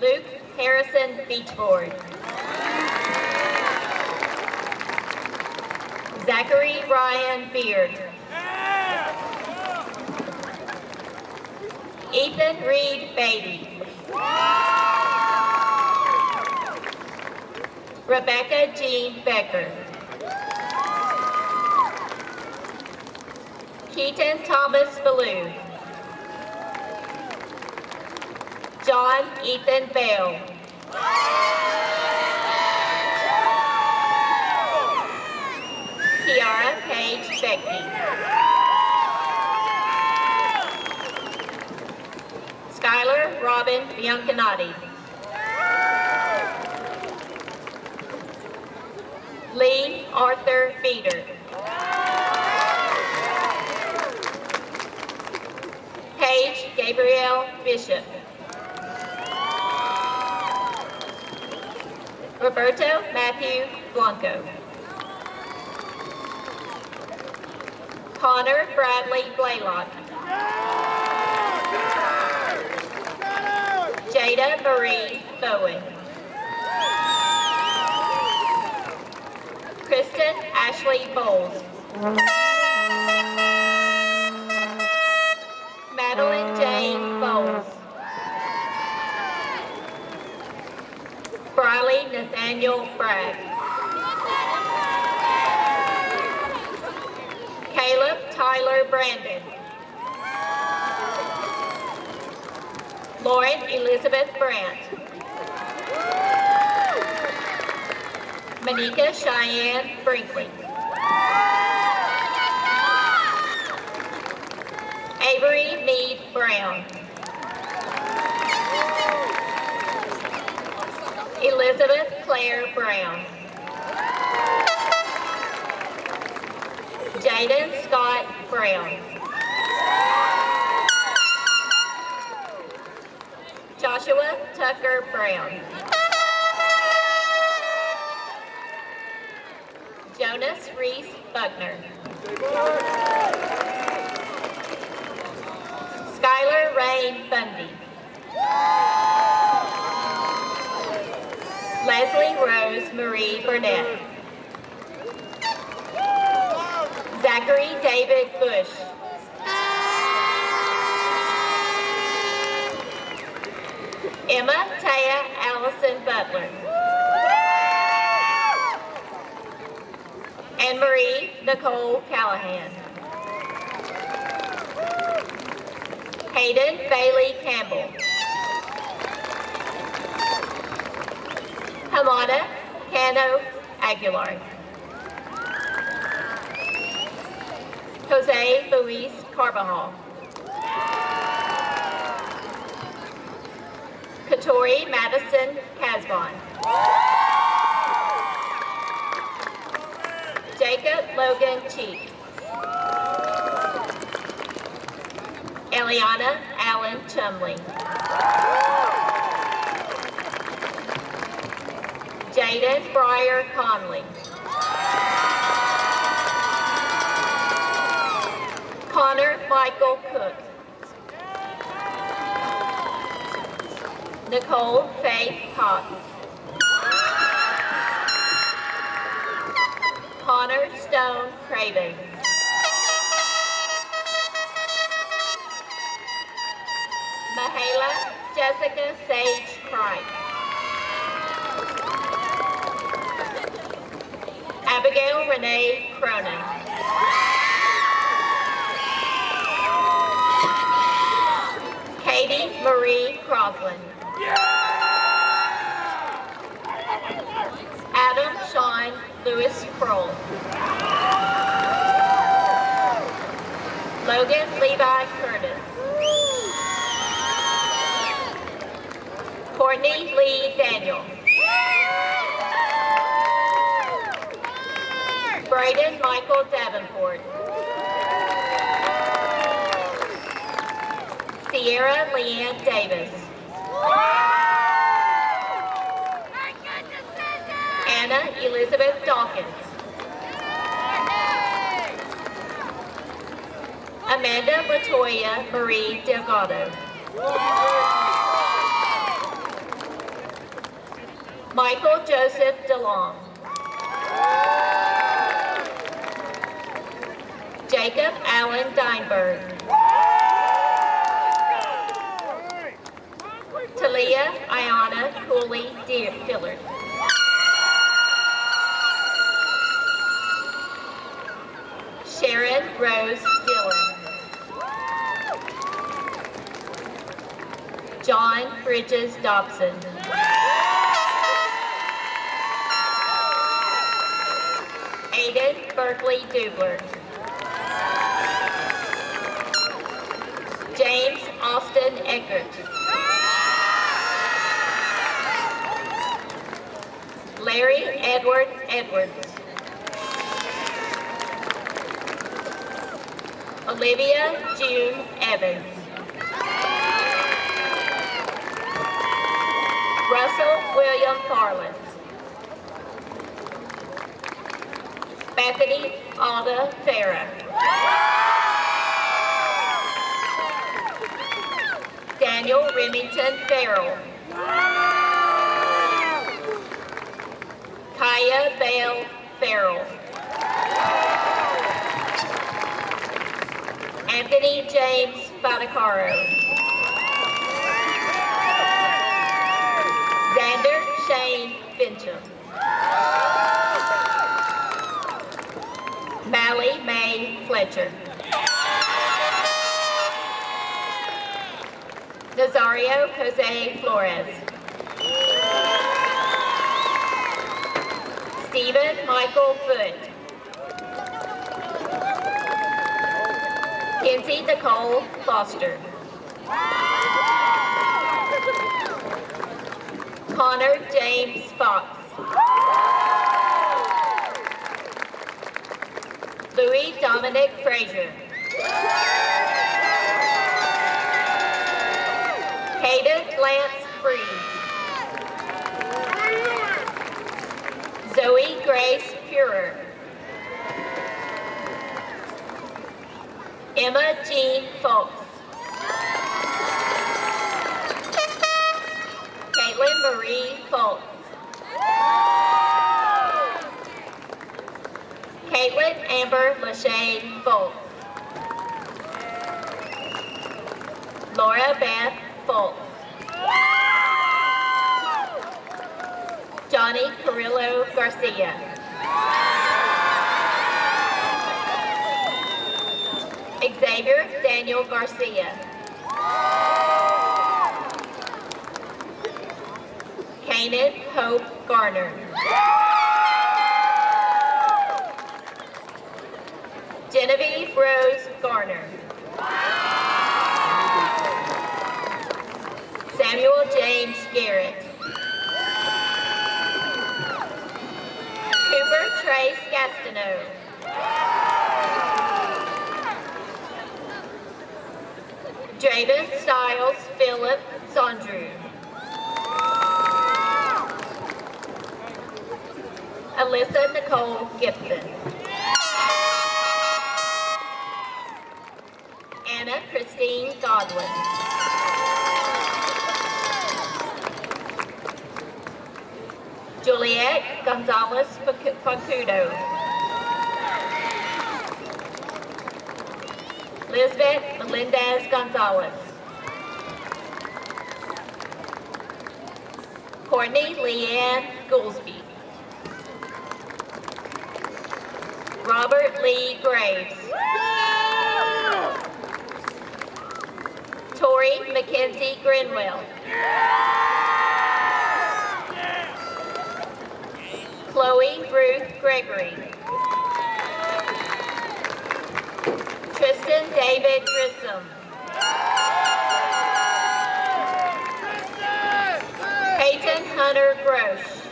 Luke Harrison Beachboard. Zachary Ryan Beard. Ethan Reed Beatty. Rebecca Jean Becker. Keaton Thomas Ballou. John Ethan Bale. Kiara Paige Beckney. Skylar Robin Bianconati. Lee Arthur Feeder. Paige Gabrielle Bishop. Roberto Matthew Blanco. Connor Bradley Blaylock. Jada Marie Bowen. Kristen Ashley Bowles. Madeline Jane Bowles. Briley Nathaniel Bragg. Caleb Tyler Brandon. Lauren Elizabeth Brandt. Manika Cheyenne Brinkley. Avery Meade Brown. Elizabeth Claire Brown. Jaden Scott Brown. Joshua Tucker Brown. Jonas Reese Buckner. Taylor Rain Bundy. Leslie Rose Marie Burnett. Zachary David Bush. Emma Taya Allison Butler. Anne Marie Nicole Callahan. Hayden Bailey Campbell. Hamada Cano Aguilar. Jose Luis Carbajal. Katori Madison Casbon. Jacob Logan Cheek. Eliana Allen Chumley. Jaden Breyer Conley. Connor Michael Cook. Nicole Faith Cox. Connor Stone Craven. Mahala Jessica Sage Cripe. Abigail Renee Cronin. Katie Marie Crossland. Adam Sean Lewis Kroll. Logan Levi Curtis. Courtney Lee Daniel. Braden Michael Davenport. Sierra Leanne Davis. Anna Elizabeth Dawkins. Amanda Latoya Marie Delgado. Michael Joseph DeLong. Jacob Allen Deinberg. Talia Ayana Cooley Dillard. Sharon Rose Dillon. John Bridges Dobson. Aiden Berkeley Dubler. James Austin Eckert. Larry Edward Edwards. Olivia June Evans. Russell William Farless. Bethany Alda Farah. Daniel Remington Farrell. Kaya Bale Farrell. Anthony James Badacaro. Xander Shane Fincham. Mally Mae Fletcher. Nazario Jose Flores. Stephen Michael Foote. Kinsey Nicole Foster. Connor James Fox. Louis Dominic Frazier. Hayden Lance Freeze. Zoe Grace Fuhrer. Emma Jean Folks. Marie Fultz. Caitlin Amber Lachey Fultz. Laura Beth Fultz. Johnny Carrillo Garcia. Xavier Daniel Garcia. Kanan Hope Garner. Genevieve Rose Garner. Samuel James Garrett. Cooper Trace Gastineau. Draven Styles Philip Sondrew. Alyssa Nicole Gibson. Anna Christine Godwin. Juliet Gonzalez Facudo. Lisbeth Melendez Gonzalez. Courtney Leanne Goolsby. Robert Lee Graves. Tori Mackenzie Grinwell. Chloe Ruth Gregory. Tristan David Grissom. Peyton Hunter Grosh.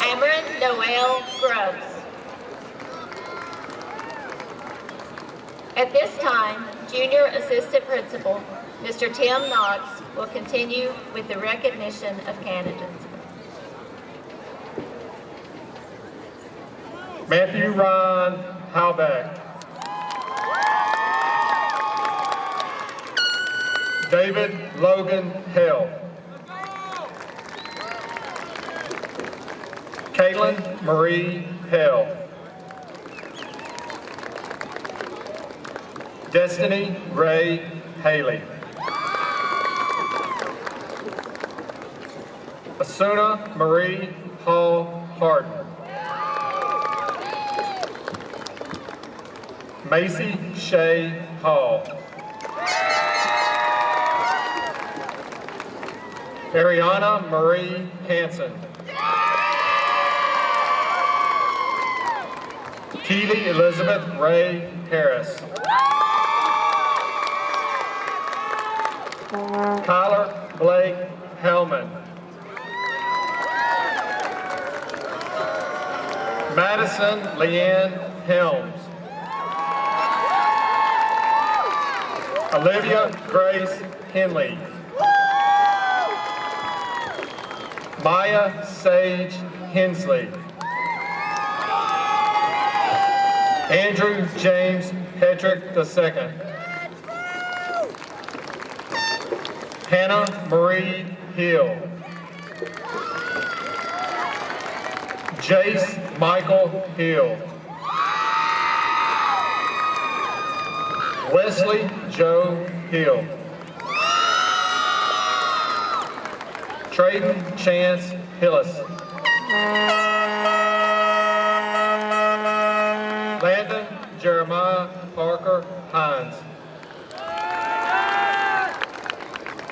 Amron Noel Grubbs. At this time, Junior Assistant Principal, Mr. Tim Knox, will continue with the recognition of candidates. Matthew Ryan Halbeck. David Logan Hell. Caitlin Marie Hell. Destiny Ray Haley. Asuna Marie Hall Harden. Macy Shay Hall. Ariana Marie Hanson. Keely Elizabeth Ray Harris. Kyler Blake Hellman. Madison Leanne Helms. Olivia Grace Henley. Maya Sage Hensley. Andrew James Hedrick II. Hannah Marie Hill. Jace Michael Hill. Wesley Joe Hill. Trayden Chance Hillis. Landon Jeremiah Parker Hines.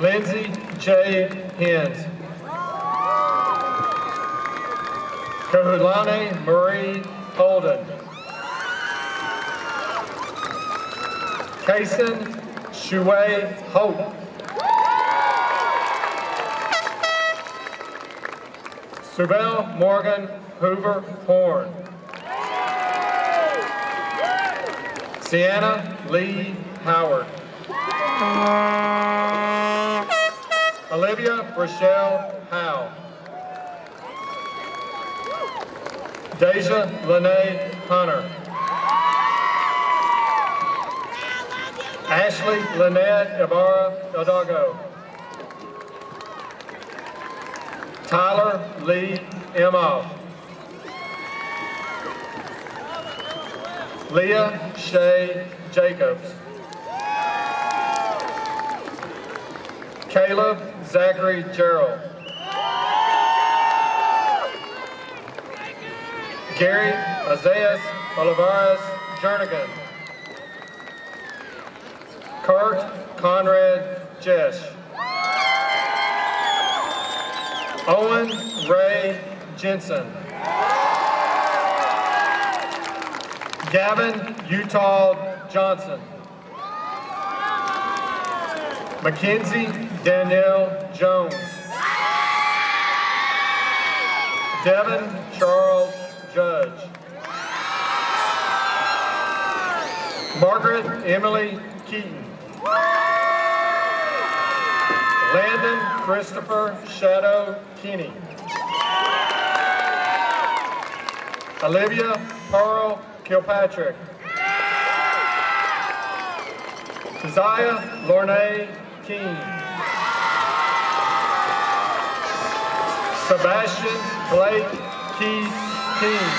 Lindsay J. Hens. Kahulane Marie Holden. Kason Shuey Hope. Subel Morgan Hoover Horn. Sienna Lee Howard. Olivia Rochelle Howe. Deja Lene Hunter. Ashley Lynette Ibarra Hidalgo. Tyler Lee Imhoff. Leah Shay Jacobs. Caleb Zachary Gerald. Gary Isaias Olivares Jernigan. Kurt Conrad Jesh. Owen Ray Jensen. Gavin Utah Johnson. Mackenzie Danielle Jones. Devin Charles Judge. Margaret Emily Keaton. Landon Christopher Shadow Kinney. Olivia Pearl Kilpatrick. Keziah Lornay King. Sebastian Blake Keith King.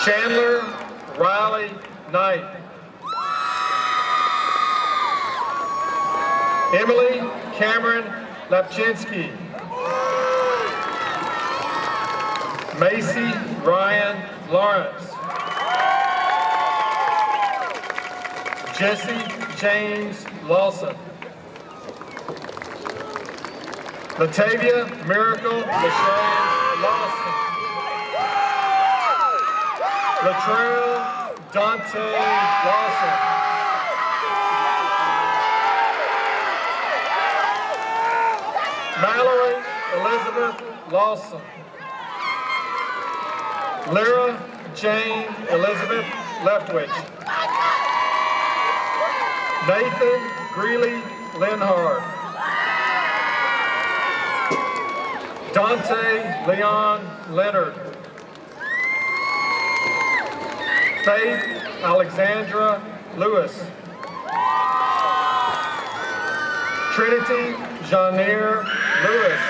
Chandler Riley Knight. Emily Cameron Lapchinsky. Macy Ryan Lawrence. Jesse James Lawson. Latavia Miracle LaShawn Lawson. Latrell Dante Lawson. Mallory Elizabeth Lawson. Lyra Jane Elizabeth Leftwich. Nathan Greeley Linhart. Dante Leon Leonard. Faith Alexandra Lewis. Trinity Janier Lewis.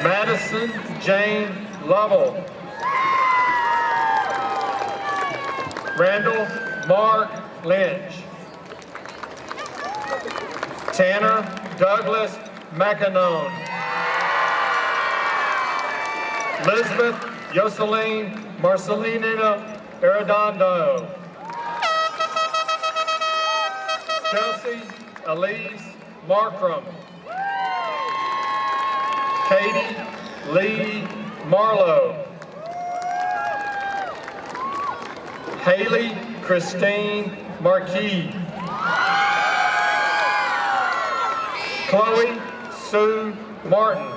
Madison Jane Lovell. Randall Mark Lynch. Tanner Douglas McAnone. Elizabeth Yoseline Marcelina Arredondo. Chelsea Elise Markram. Katie Lee Marlowe. Haley Christine Marquis. Chloe Sue Martin.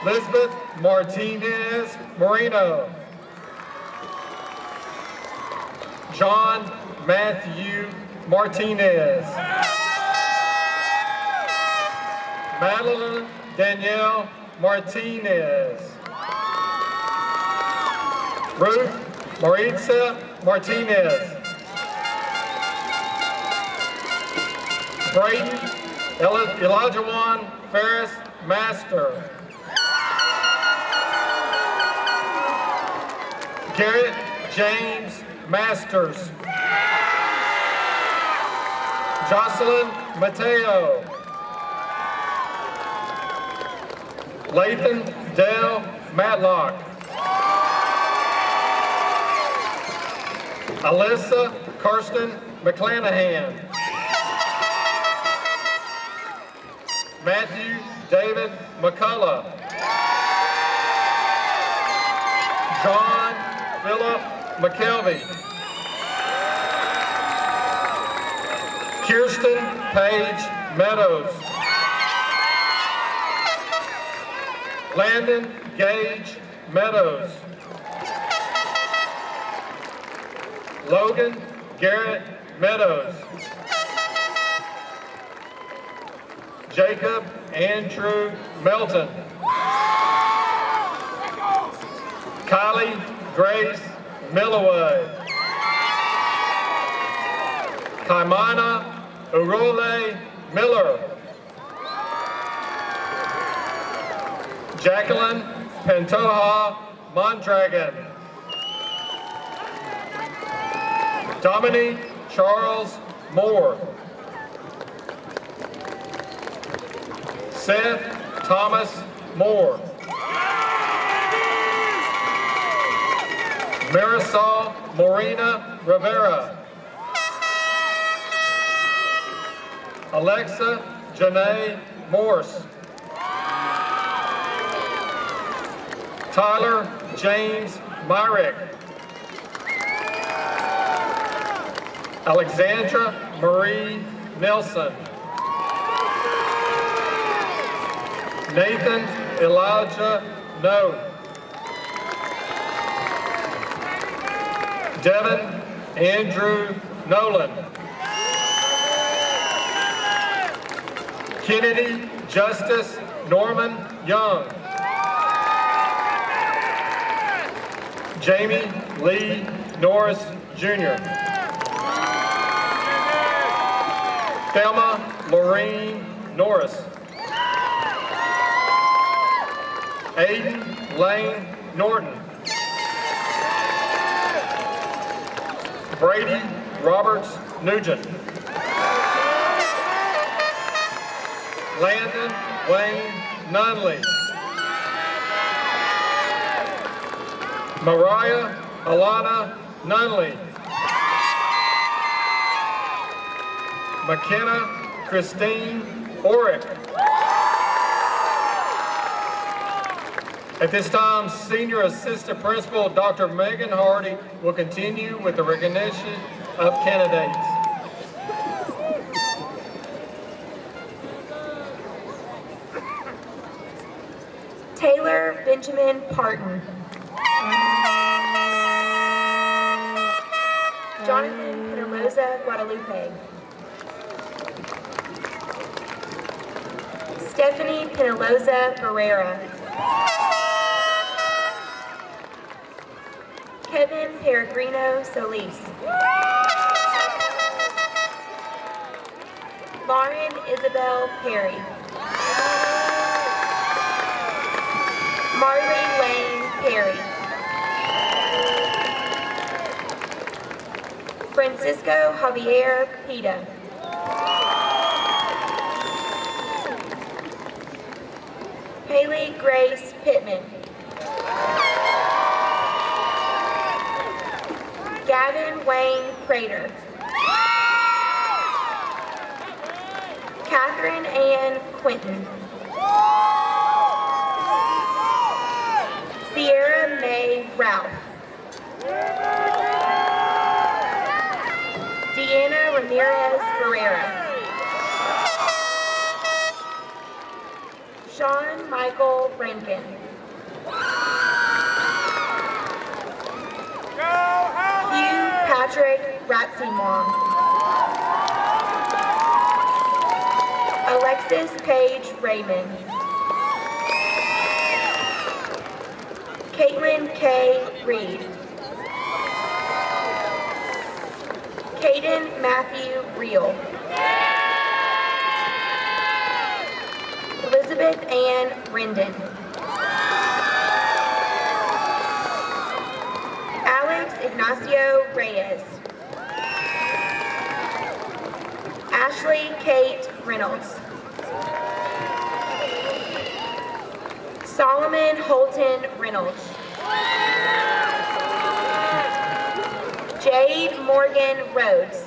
Elizabeth Martinez Moreno. John Matthew Martinez. Madeline Danielle Martinez. Ruth Maritza Martinez. Brayden Elijah Ferris Master. Garrett James Masters. Jocelyn Mateo. Lathan Dale Matlock. Alyssa Karsten McClanahan. Matthew David McCullough. John Philip McKelvey. Kirsten Page Meadows. Landon Gage Meadows. Logan Garrett Meadows. Jacob Andrew Melton. Kylie Grace Milloway. Kaimana Urole Miller. Jacqueline Pantoja Mondragon. Dominique Charles Moore. Seth Thomas Moore. Marisol Morena Rivera. Alexa Janae Morse. Tyler James Myrick. Alexandra Marie Nelson. Nathan Elijah No. Devin Andrew Nolan. Kennedy Justice Norman Young. Jamie Lee Norris Jr. Thelma Lorene Norris. Aiden Lane Norton. Brady Roberts Nugent. Landon Wayne Nunley. Mariah Alana Nunley. McKenna Christine Orick. At this time, Senior Assistant Principal Dr. Megan Hardy will continue with the recognition of candidates. Taylor Benjamin Parton. Jonathan Penelosa Guadalupe. Stephanie Penelosa Barrera. Kevin Peregrino Solis. Lauren Isabel Perry. Marley Lane Perry. Francisco Javier Pita. Haley Grace Pittman. Gavin Wayne Prater. Catherine Ann Quinton. Sierra May Ralph. Deanna Ramirez Barrera. Sean Michael Rankin. Hugh Patrick Ratsymong. Alexis Paige Raymond. Caitlin K. Reed. Caden Matthew Reel. Elizabeth Ann Rendon. Alex Ignacio Reyes. Ashley Kate Reynolds. Solomon Holton Reynolds. Jade Morgan Rhodes.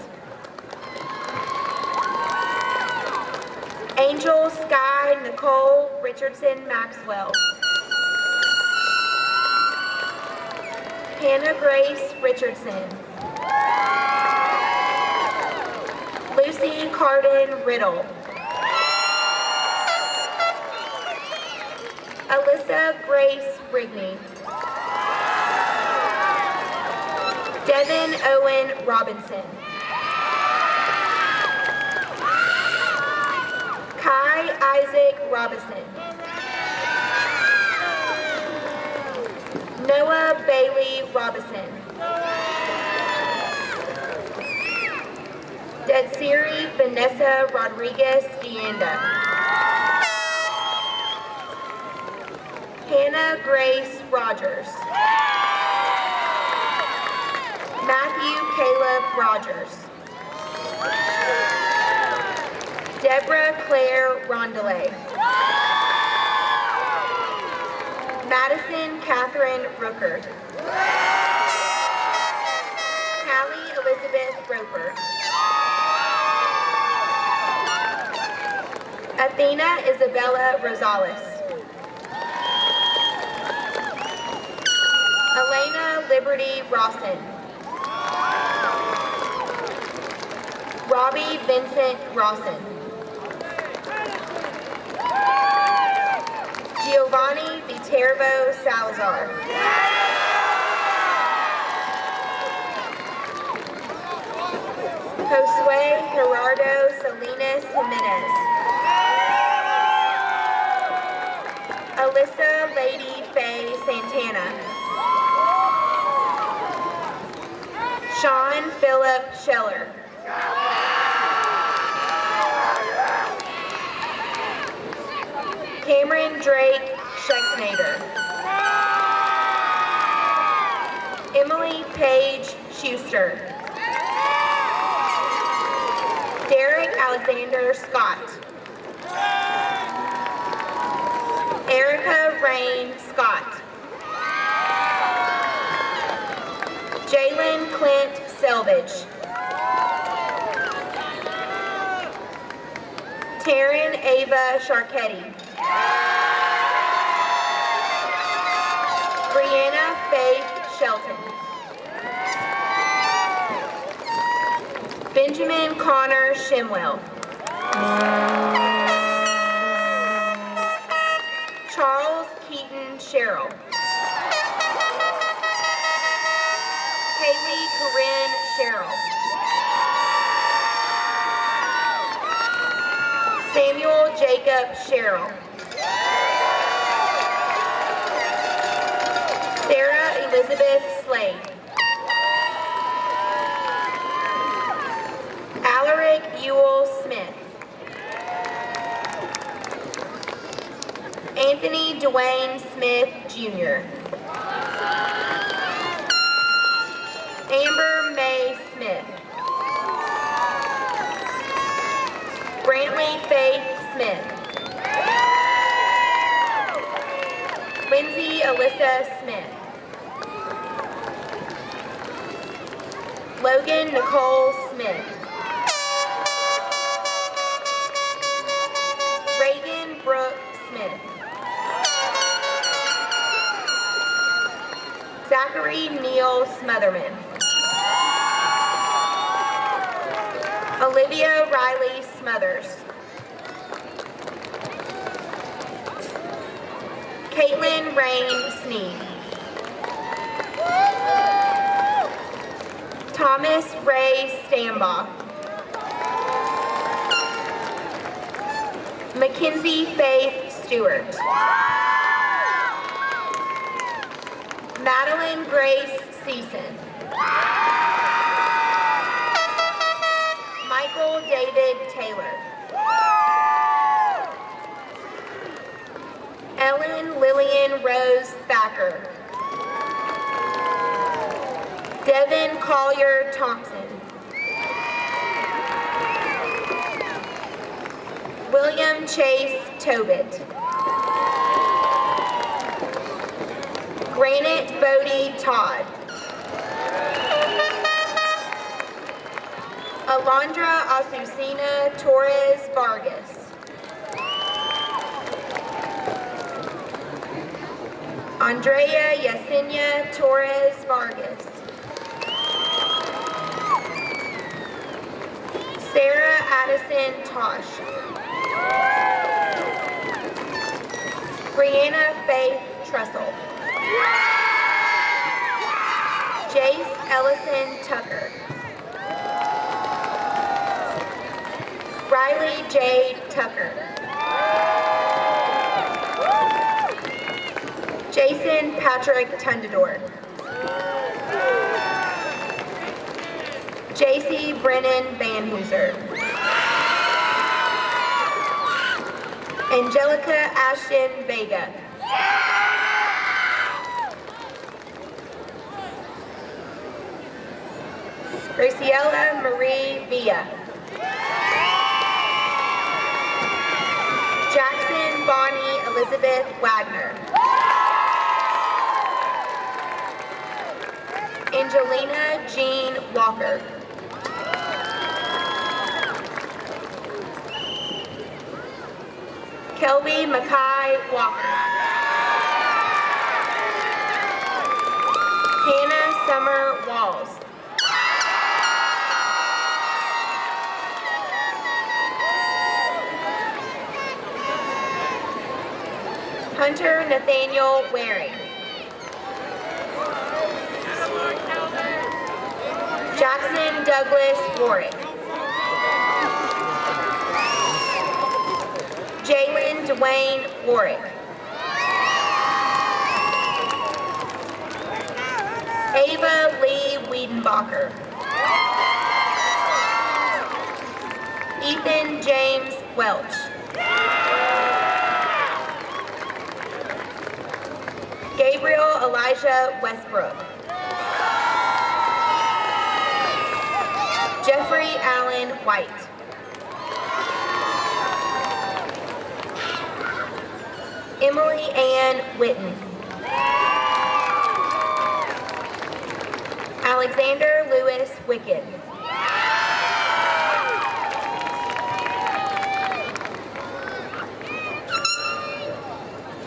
Angel Sky Nicole Richardson Maxwell. Hannah Grace Richardson. Lucy Carden Riddle. Alyssa Grace Rigney. Devin Owen Robinson. Kai Isaac Robinson. Noah Bailey Robinson. Detsiri Vanessa Rodriguez Dianda. Hannah Grace Rogers. Matthew Caleb Rogers. Deborah Claire Rondelay. Madison Catherine Rooker. Callie Elizabeth Roper. Athena Isabella Rosales. Elena Liberty Rawson. Robbie Vincent Rawson. Giovanni Viterbo Salazar. Josue Gerardo Salinas Jimenez. Alyssa Lady Faye Santana. Sean Philip Scheller. Cameron Drake Schexnader. Emily Paige Schuster. Derek Alexander Scott. Erica Rain Scott. Jalen Clint Selvage. Taryn Ava Sharketti. Brianna Faith Shelton. Benjamin Connor Shimwell. Charles Keaton Sherrill. Haley Corinne Sherrill. Samuel Jacob Sherrill. Sarah Elizabeth Slade. Alaric Ewell Smith. Anthony Dwayne Smith, Jr. Amber May Smith. Brantley Faith Smith. Lindsay Alyssa Smith. Logan Nicole Smith. Reagan Brooke Smith. Zachary Neal Smotherman. Olivia Riley Smothers. Caitlin Rain Sneed. Thomas Ray Stambach. Mackenzie Faith Stewart. Madeline Grace Season. Michael David Taylor. Ellen Lillian Rose Thacker. Devin Collier Thompson. William Chase Tobit. Granite Bodie Todd. Alondra Azucena Torres Vargas. Andrea Yesenia Torres Vargas. Sarah Addison Tosh. Brianna Faith Trussell. Jace Ellison Tucker. Riley Jade Tucker. Jason Ethan Patrick Tundador. JC Brennan Van Hooser. Angelica Ashton Vega. Graciela Marie Villa. Jackson Bonnie Elizabeth Wagner. Angelina Jean Walker. Kelby Mackay Walker. Hannah Summer Walls. Hunter Nathaniel Waring. Jackson Douglas Warwick. Jalen Dwayne Warwick. Ava Lee Wiedenbacher. Ethan James Welch. Gabriel Elijah Westbrook. Jeffrey Allen White. Emily Ann Witten. Alexander Lewis Wicked.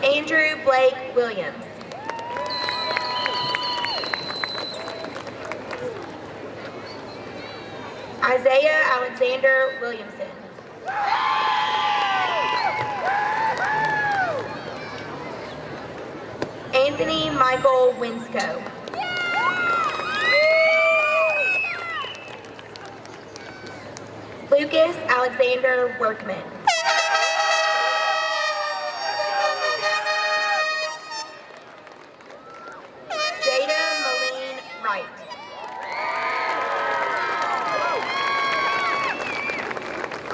Andrew Blake Williams. Isaiah Alexander Williamson. Anthony Michael Winsco. Lucas Alexander Workman. Jada Malene Wright.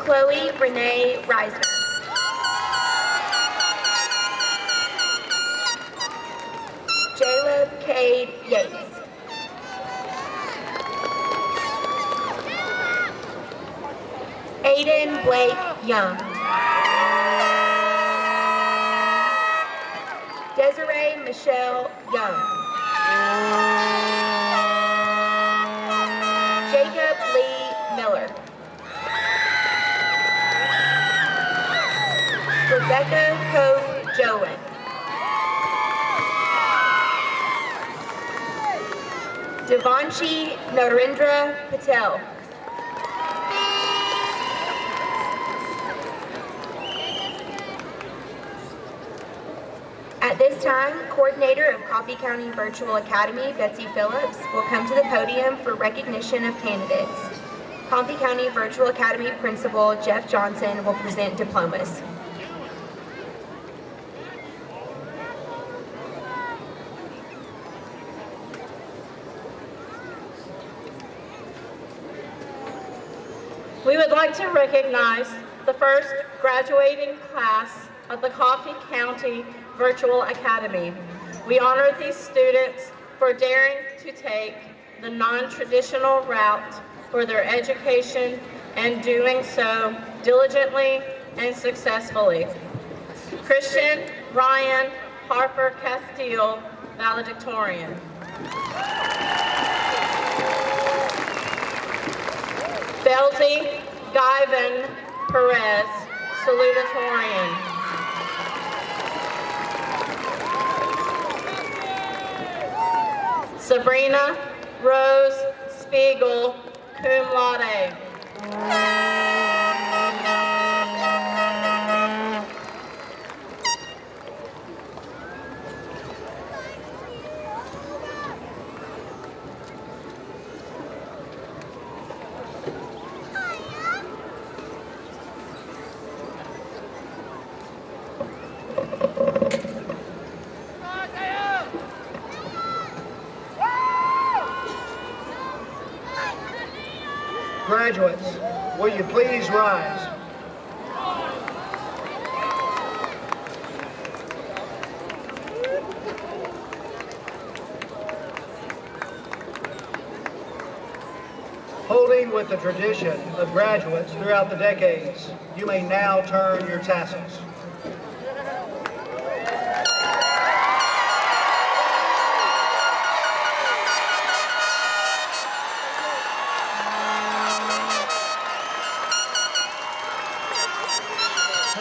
Chloe Renee Reisner. Jaleb Cade Yates. Aiden Blake Young. Desiree Michelle Young. Jacob Lee Miller. Rebecca Cove Jolin. Devanshi Narendra Patel. At this time, Coordinator of Coffee County Virtual Academy, Betsy Phillips, will come to the podium for recognition of candidates. Coffee County Virtual Academy Principal Jeff Johnson will present diplomas. We would like to recognize the first graduating class of the Coffee County Virtual Academy. We honor these students for daring to take the non-traditional route for their education and doing so diligently and successfully. Christian Ryan Harper Castile, valedictorian. Belzy Guyvan Perez, salutatorian. Sabrina Rose Spiegel, cum laude. Will you please rise? Holding with the tradition of graduates throughout the decades, you may now turn your tassels.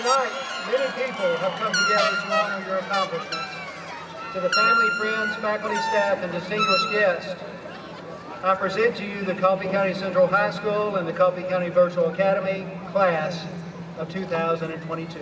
Tonight, many people have come together to honor your accomplishments. To the family, friends, faculty, staff, and distinguished guests, I present to you the Coffee County Central High School and the Coffee County Virtual Academy class of 2022.